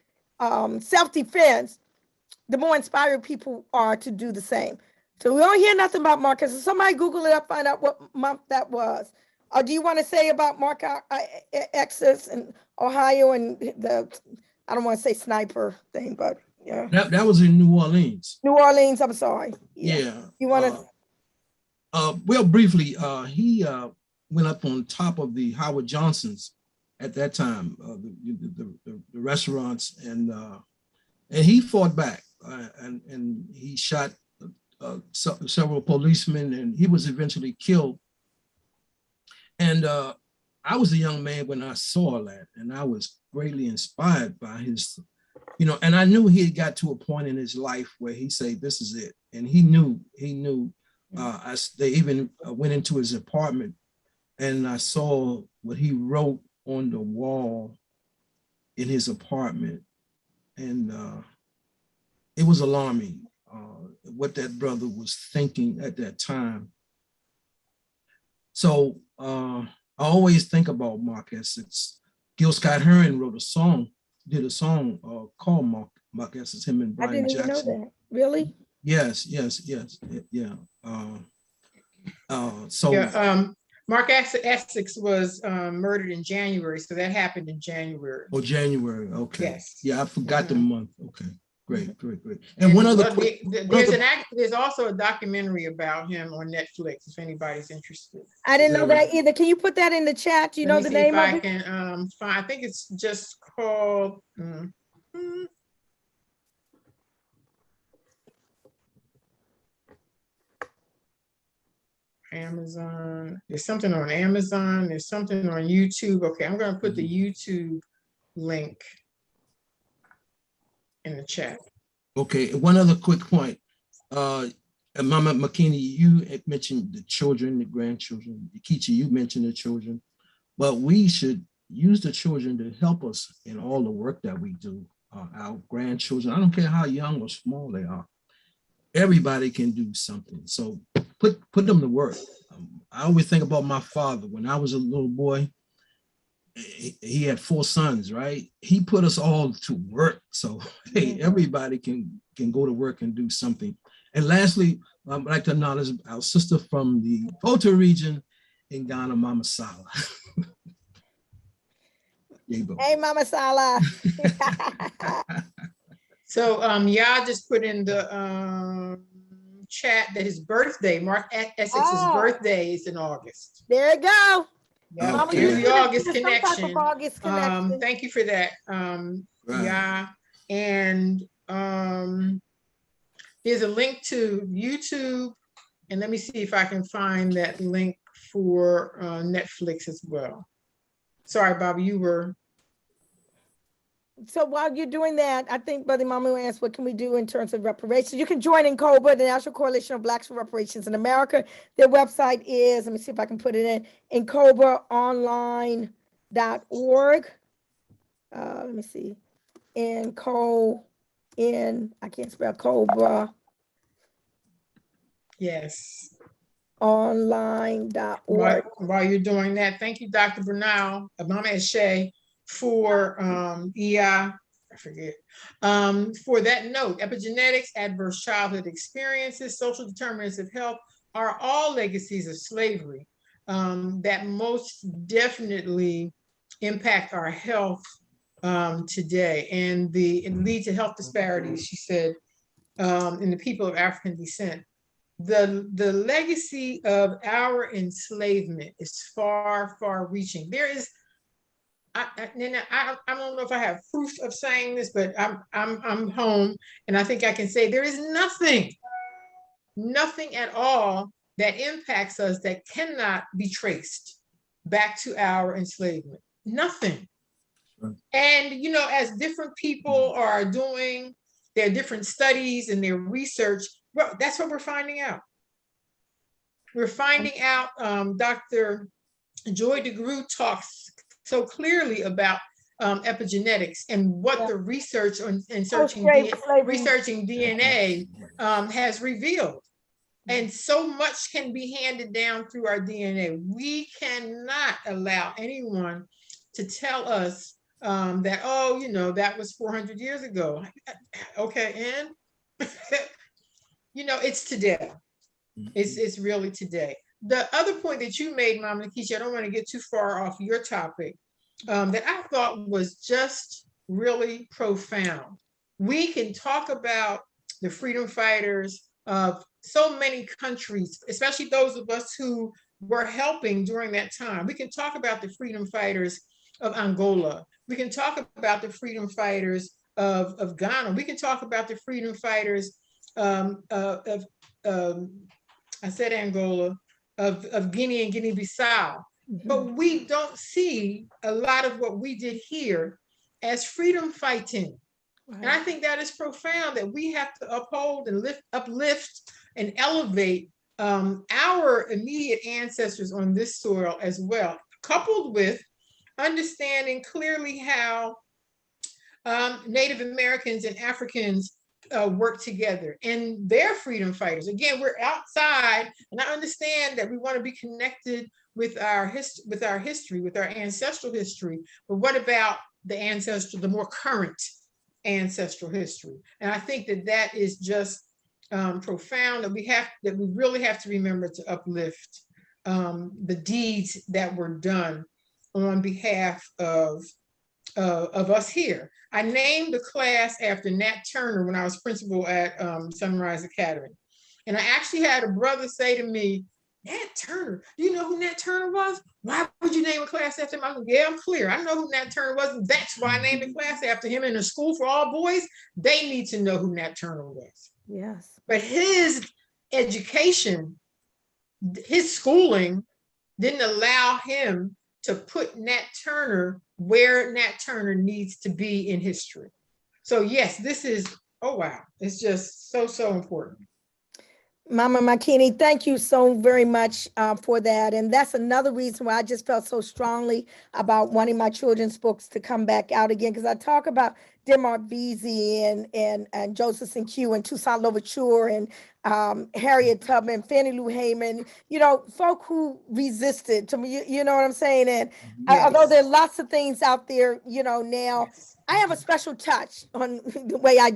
self-defense, the more inspired people are to do the same. So we don't hear nothing about Marcus. So somebody Google it up, find out what month that was. Or do you want to say about Mark Exodus in Ohio and I don't want to say sniper thing, but yeah. That was in New Orleans. New Orleans, I'm sorry. Yeah. You want to? Well, briefly, he went up on top of the Howard Johnsons at that time, the restaurants, and he fought back, and he shot several policemen, and he was eventually killed. And I was a young man when I saw that, and I was greatly inspired by his, and I knew he had got to a point in his life where he said, "This is it," and he knew They even went into his apartment, and I saw what he wrote on the wall in his apartment, and it was alarming what that brother was thinking at that time. So I always think about Mark Essex. Gil Scott-Heron did a song called Mark Essex, him and I Brian didn't even know Jackson. that. Really? Yes, yeah. So Yeah, Mark Essex was murdered in January, so that happened in January. oh, January, okay. Yes. Yeah, I forgot the Mhm. month. Okay, great. And one other quick, there's also a documentary about him on Netflix if anybody's interested. I didn't Is know that that right? either. Can you put that in the chat? Do you Let know me the see if name of I it? can find. I think it's just called Amazon. There's something on Amazon. There's something on YouTube. Okay, I'm going to put the YouTube link in the chat. Okay, one other quick point. Mama McKinney, you had mentioned the children, the grandchildren. Nkechi, you mentioned the children, but we should use the children to help us in all the work that we do. Our grandchildren, I don't care how young or small they are, everybody can do something. So put them to work. I always think about my father. When I was a little boy, he had 4 sons, right? He put us all to work. So hey, everybody can go to work and do something. And lastly, I'd like to acknowledge our sister from the Volta region in Ghana, Mama Sala. Hey, Mama Sala. So y'all just put in the chat that his birthday, Mark Essex's birthday is in August. There you go. Yeah, Mama, Okay. do you the should have August some type connection. of August connection. Thank you for that. Right. Yeah, and there's a link to YouTube, and let me see if I can find that link for Netflix as well. Sorry, Bobby, you were. So while you're doing that, I think Brother Mamu asked, what can we do in terms of reparations? You can join in COBRA, the National Coalition of Blacks for Reparations in America. Their website is, let me see if I can put it in cobraonline.org. Let me see. I can't spell COBRA. Yes. Online.org. While you're doing that, thank you, Dr. Bernal, Mama Eshe, for for that note. Epigenetics, adverse childhood experiences, social determinants of health are all legacies of slavery that most definitely impact our health today, and it leads to health disparities, she said, in the people of African descent. The legacy of our enslavement is far, far reaching. There is, I don't know if I have proof of saying this, but I'm home, and I think I can say there is nothing at all that impacts us that cannot be traced back to our enslavement. Nothing. And as different people are doing their different studies and their research, well, that's what we're finding out. We're finding out, Dr. Joy DeGroot talks so clearly about epigenetics and what the research on researching DNA has revealed. And so much can be handed down through our DNA. We cannot allow anyone to tell us that, that was 400 years ago. Okay, and it's today. It's really today. The other point that you made, Mama Nkechi, I don't want to get too far off your topic, that I thought was just really profound. We can talk about the freedom fighters of so many countries, especially those of us who were helping during that time. We can talk about the freedom fighters of Angola. We can talk about the freedom fighters of Ghana. We can talk about the freedom fighters I said Angola, of Guinea and Guinea-Bissau. But we don't see a lot of what we did here as freedom fighting. Right. And I think that is profound, that we have to uphold and uplift and elevate our immediate ancestors on this soil as well, coupled with understanding clearly how Native Americans and Africans work together and their freedom fighters. Again, we're outside, and I understand that we want to be connected with our history, with our ancestral history. But what about the more current ancestral history? And I think that is just profound. That we really have to remember to uplift the deeds that were done on behalf of us here. I named the class after Nat Turner when I was principal at Sunrise Academy. And I actually had a brother say to me, Nat Turner, do you know who Nat Turner was? Why would you name a class after him? I said, yeah, I'm clear. I know who Nat Turner was. And that's why I named the class after him. In a school for all boys, they need to know who Nat Turner was. Yes. But his education, his schooling didn't allow him to put Nat Turner where Nat Turner needs to be in history. So yes, this is, oh wow, it's just so important. Mama Makini, thank you so very much for that. And that's another reason why I just felt so strongly about wanting my children's books to come back out again, because I talk about Denmark Vesey and Joseph St. Q and Toussaint Louverture and Harriet Tubman, Fannie Lou Hamer, folk who resisted to me, you know what I'm saying? And although there are lots of things out there, now, yes. I have a special touch on the way I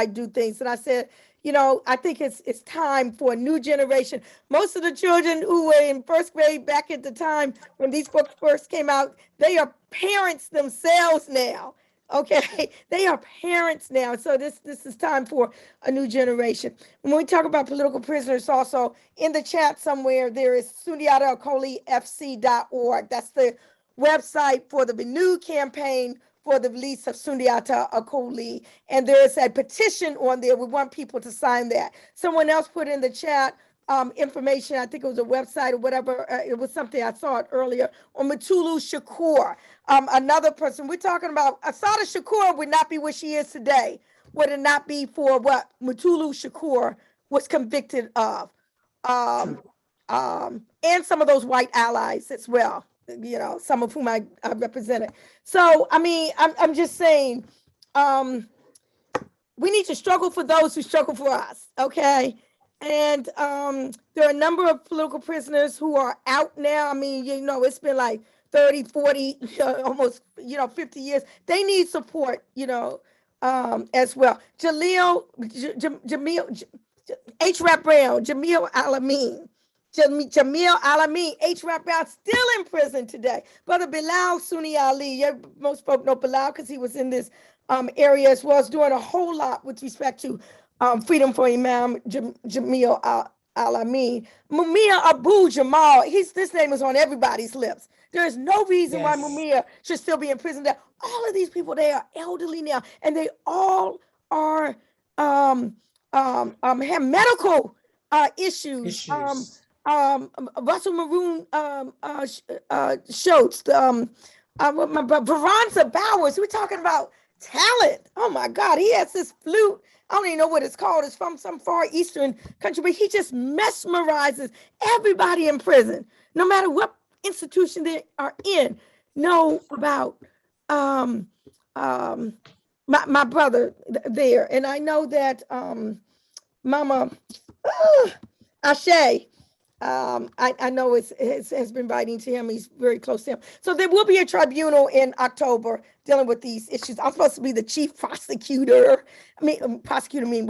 do things. And I said, I think it's time for a new generation. Most of the children who were in first grade back at the time when these books first came out, they are parents themselves now. Okay, they are parents now. So this is time for a new generation. When we talk about political prisoners, also in the chat somewhere, there is sundiataakolifc.org. That's the website for the Renew campaign for the release of Sundiata Acoli. And there is a petition on there. We want people to sign that. Someone else put in the chat information, I think it was a website or whatever, it was something I saw it earlier, on Mutulu Shakur, another person. We're talking about Assata Shakur would not be where she is today, would it not be for what Mutulu Shakur was convicted of, and some of those white allies as well, some of whom I represented. So, I mean, I'm just saying, we need to struggle for those who struggle for us, okay? And there are a number of political prisoners who are out now. I mean, it's been like 30, 40, almost, 50 years. They need support, as well. Jamil, H. Rap Brown, Jamil Alameen, H. Rap Brown, still in prison today. Brother Bilal Sunni Ali, most folk know Bilal because he was in this area as well, as doing a whole lot with respect to freedom for Imam Jamil Al-Amin. Mumia Abu Jamal, this name is on everybody's lips. There is no reason why Mumia should still be in prison. All of these people, they are elderly now, and they all are have medical issues. Russell Maroon Schultz, Veronza Bowers, we're talking about talent. Oh my God, he has this flute. I don't even know what it's called. It's from some far eastern country, but he just mesmerizes everybody in prison, no matter what institution they are in. Know about my brother there, and I know that Mama Ashe. I know has been writing to him. He's very close to him. So there will be a tribunal in October dealing with these issues. I'm supposed to be the chief prosecutor. We're prosecuting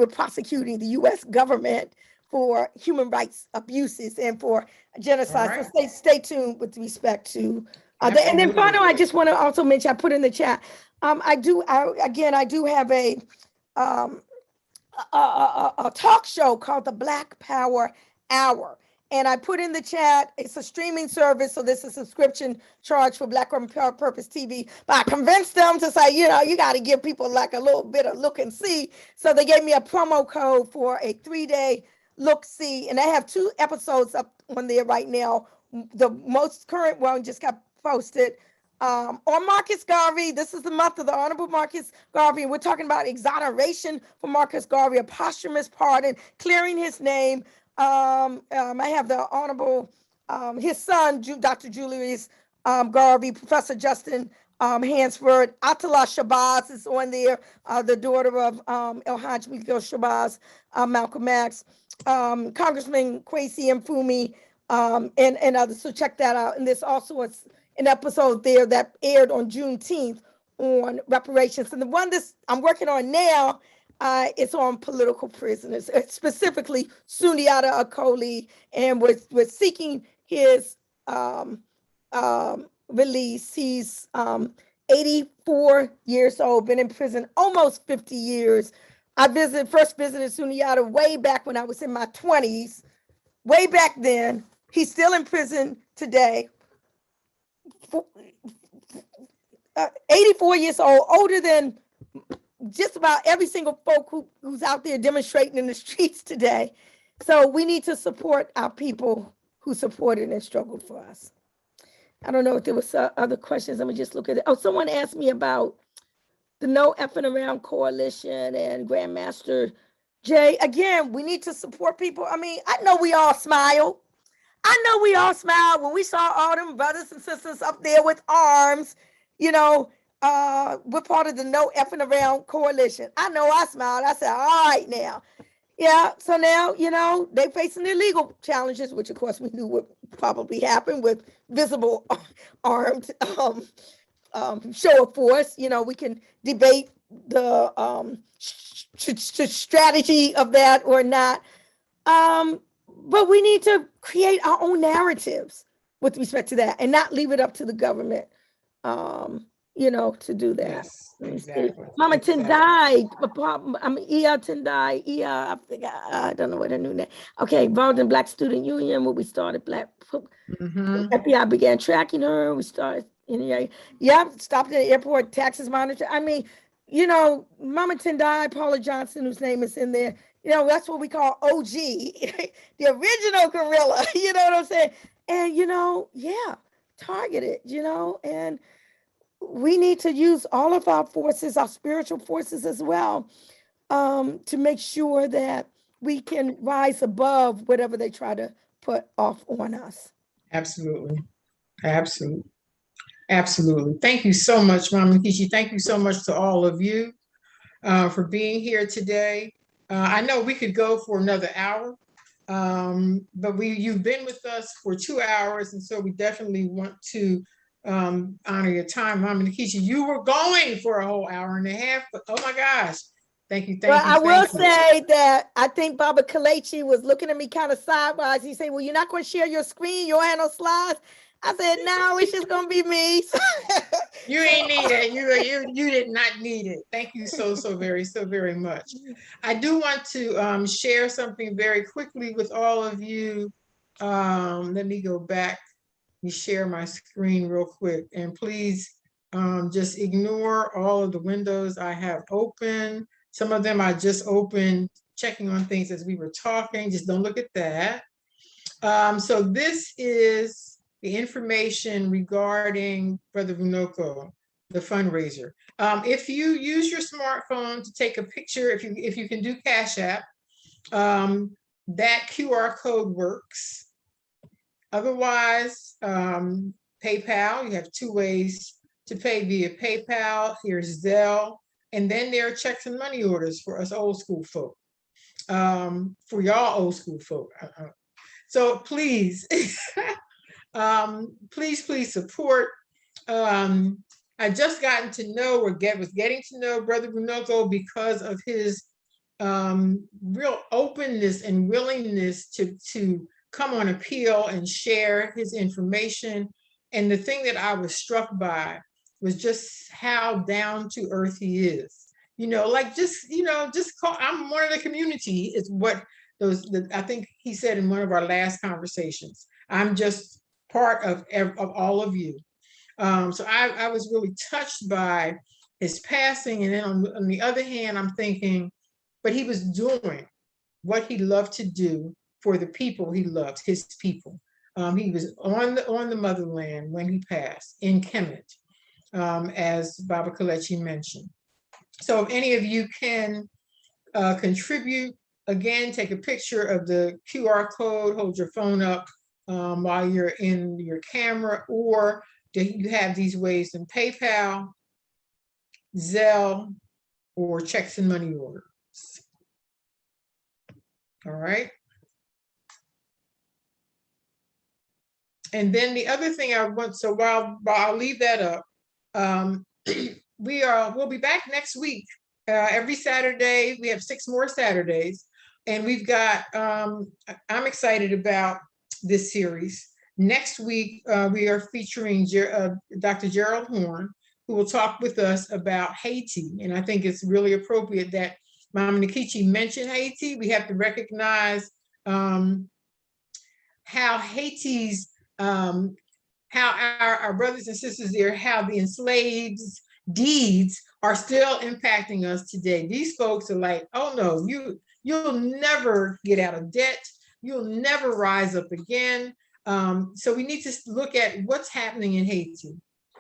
the U.S. government for human rights abuses and for genocide. Right. So stay tuned with respect to that. And then finally, I just want to also mention, I put in the chat, I do have a talk show called the Black Power Hour. And I put in the chat, it's a streaming service, so this is a subscription charge for Black Women Power Purpose TV. But I convinced them to say, you got to give people like a little bit of look and see. So they gave me a promo code for a 3-day look-see. And I have 2 episodes up on there right now. The most current one just got posted on Marcus Garvey. This is the month of the Honorable Marcus Garvey. And we're talking about exoneration for Marcus Garvey, a posthumous pardon, clearing his name. I have the honorable, his son, Dr. Julius Garvey, Professor Justin Hansford, Atala Shabazz is on there, the daughter of El Hajj Miguel Shabazz, Malcolm X, Congressman Kwesi Mfumi, and others. So check that out. And there's also an episode there that aired on Juneteenth on reparations. And the one that I'm working on now, it's on political prisoners, specifically Sundiata Acoli, and we're seeking his release. He's 84 years old, been in prison almost 50 years. I first visited Sundiata way back when I was in my 20s, way back then. He's still in prison today. 84 years old, older than just about every single folk who's out there demonstrating in the streets today. So we need to support our people who supported and struggled for us. I don't know if there was other questions. Let me just look at it. Oh, someone asked me about the No Effing Around Coalition and Grandmaster Jay. Again, we need to support people. I mean, I know we all smile. I know we all smiled when we saw all them brothers and sisters up there with arms, you know, we're part of the No Effing Around Coalition. I know I smiled. I said, all right now. Yeah, so now, you know, they facing their legal challenges, which of course we knew would probably happen with visible armed show of force. You know, we can debate the strategy of that or not. But we need to create our own narratives with respect to that and not leave it up to the government, you know, to do that. Yes, exactly. Mama Tendai, Ia Tendai, I think I don't know what her new name. Okay, involved in Black Student Union, when we started Black, FBI began tracking her. We started, stopped at the airport, taxes monitor. I mean, you know, Mama Tendai, Paula Johnson, whose name is in there, you know, that's what we call OG, the original gorilla, you know what I'm saying? And, you know, targeted, you know, and we need to use all of our forces, our spiritual forces as well, to make sure that we can rise above whatever they try to put off on us. Absolutely. Absolutely. Absolutely. Thank you so much, Mama Nkechi. Thank you so much to all of you for being here today. I know we could go for another hour, but you've been with us for 2 hours, and so we definitely want to honor your time. Mama Nkechi, you were going for a whole hour and a half, but oh my gosh. Thank you. I will say that I think Baba Kalechi was looking at me kind of sideways. He said, well, you're not going to share your screen. You don't have no slides. I said, no, it's just going to be me. You ain't need it. You did not need it. Thank you so very much. I do want to share something very quickly with all of you. Let me go back and share my screen real quick. And please just ignore all of the windows I have open. Some of them I just opened checking on things as we were talking. Just don't look at that. So this is the information regarding Brother Vunoko, the fundraiser. If you use your smartphone to take a picture, if you can do Cash App, that QR code works. Otherwise, PayPal, you have 2 ways to pay via PayPal. Here's Zelle. And then there are checks and money orders for us old school folk, for y'all old school folk. So please, please support. I just gotten to know, was getting to know Brother Vunoko because of his real openness and willingness to come on appeal and share his information. And the thing that I was struck by was just how down to earth he is. You know, like just call, I'm one of the community is what I think he said in one of our last conversations. I'm just part of all of you. So I was really touched by his passing. And then on the other hand, I'm thinking, but he was doing what he loved to do for the people he loved, his people. He was on the motherland when he passed in Kemet, as Baba Kalechi mentioned. So if any of you can contribute again, take a picture of the QR code, hold your phone up while you're in your camera, or you have these ways in PayPal, Zelle, or checks and money orders. All right. And then the other thing I want, so while I'll leave that up, we'll be back next week. Every Saturday, we have 6 more Saturdays, and we've got, I'm excited about this series. Next week, we are featuring Dr. Gerald Horn, who will talk with us about Haiti. And I think it's really appropriate that Mama Nkechi mentioned Haiti. We have to recognize how Haiti's, how our brothers and sisters there, how the enslaved deeds are still impacting us today. These folks are like, oh no, you'll never get out of debt. You'll never rise up again. So we need to look at what's happening in Haiti.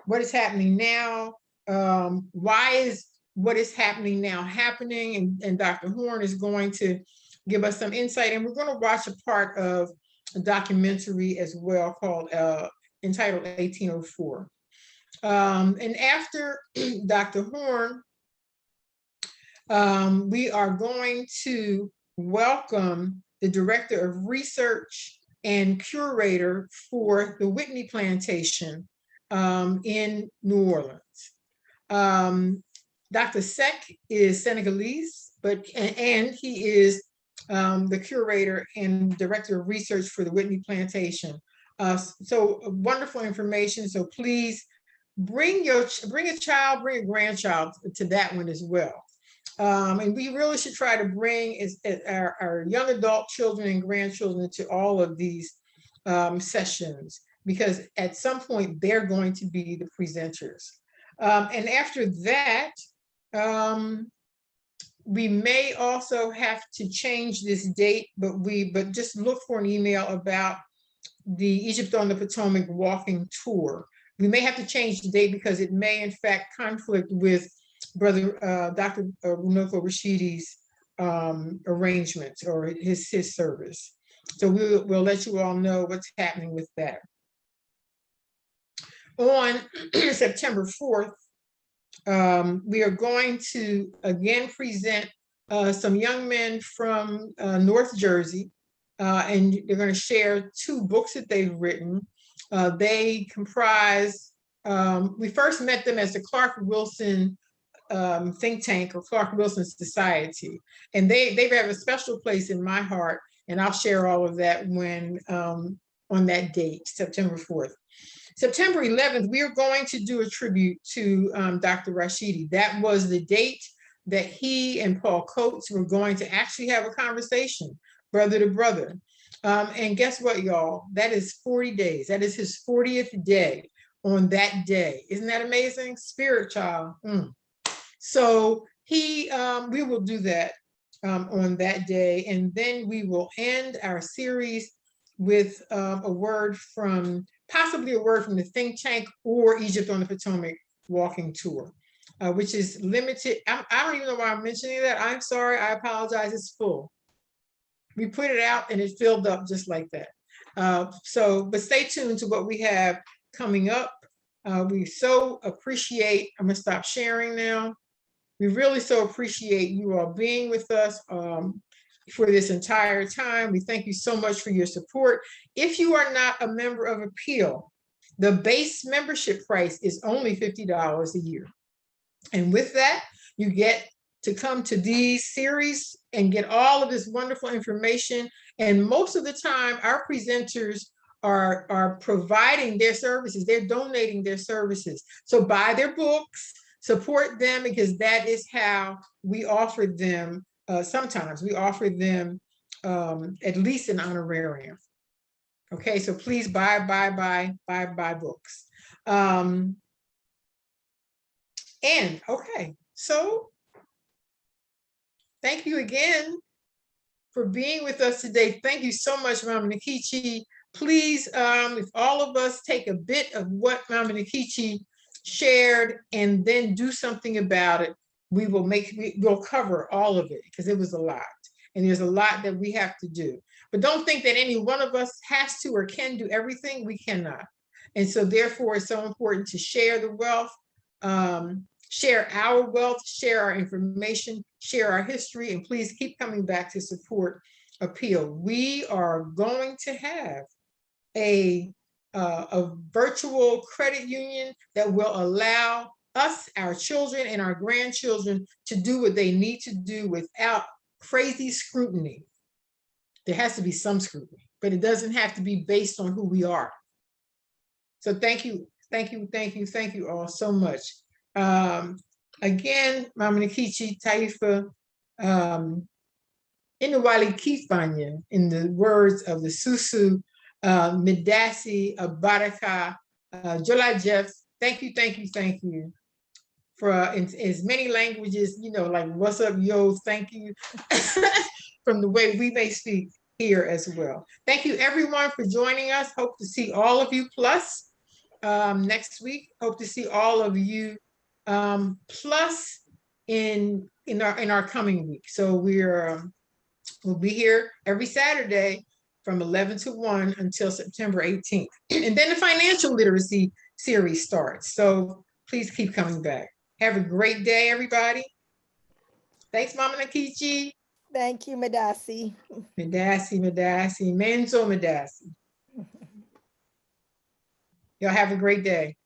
What is happening now? Why is what is happening now happening? And Dr. Horn is going to give us some insight. And we're going to watch a part of a documentary as well called entitled 1804. And after Dr. Horn, we are going to welcome the Director of Research and Curator for the Whitney Plantation in New Orleans. Dr. Sek is Senegalese, and he is the Curator and Director of Research for the Whitney Plantation. So wonderful information. So please bring a child, bring a grandchild to that one as well. And we really should try to bring our young adult children and grandchildren to all of these sessions, because at some point they're going to be the presenters. And after that, we may also have to change this date, but just look for an email about the Egypt on the Potomac walking tour. We may have to change the date because it may in fact conflict with Brother Dr. Runoko Rashidi's arrangements or his service. So we'll let you all know what's happening with that. On September 4th, we are going to again present some young men from North Jersey, and they're going to share 2 books that they've written. They comprise, we first met them as the Clark Wilson think tank or Clark Wilson Society, and they have a special place in my heart, and I'll share all of that when on that date, September 4th. September 11th, we are going to do a tribute to Dr. Rashidi. That was the date that he and Paul Coates were going to actually have a conversation, brother to brother. And guess what, y'all? That is 40 days. That is his 40th day on that day. Isn't that amazing? Spirit child. So we will do that on that day. And then we will end our series with possibly a word from the think tank or Egypt on the Potomac walking tour, which is limited. I don't even know why I'm mentioning that. I'm sorry, I apologize, it's full. We put it out and it filled up just like that. But stay tuned to what we have coming up. We so appreciate, I'm gonna stop sharing now. We really so appreciate you all being with us for this entire time. We thank you so much for your support. If you are not a member of Appeal, the base membership price is only $50 a year. And with that, you get to come to these series and get all of this wonderful information. And most of the time, our presenters are providing their services. They're donating their services. So buy their books, support them, because that is how we offer them. Sometimes we offer them at least an honorarium. Okay, so please buy books. And okay, so thank you again for being with us today. Thank you so much, Mama Nkechi. Please, if all of us take a bit of what Mama Nkechi shared and then do something about it, we'll cover all of it because it was a lot. And there's a lot that we have to do. But don't think that any one of us has to or can do everything. We cannot. And so therefore, it's so important to share the wealth, share our wealth, share our information, share our history, and please keep coming back to support Appeal. We are going to have a virtual credit union that will allow us, our children, and our grandchildren to do what they need to do without crazy scrutiny. There has to be some scrutiny, but it doesn't have to be based on who we are. So thank you all so much. Again, Mama Nkechi Taifa, Inawali Kifanya, in the words of the Susu, Midasi, Baraka, Jola Jeff, thank you for in as many languages, you know, like what's up, yo, thank you, from the way we may speak here as well. Thank you everyone for joining us. Hope to see all of you plus next week. Hope to see all of you plus in our coming week. So we'll be here every Saturday from 11 to 1 until September 18th. And then the financial literacy series starts. So please keep coming back. Have a great day, everybody. Thanks, Mama Nkechi. Thank you, Midasi. Menzo Midasi. Y'all have a great day.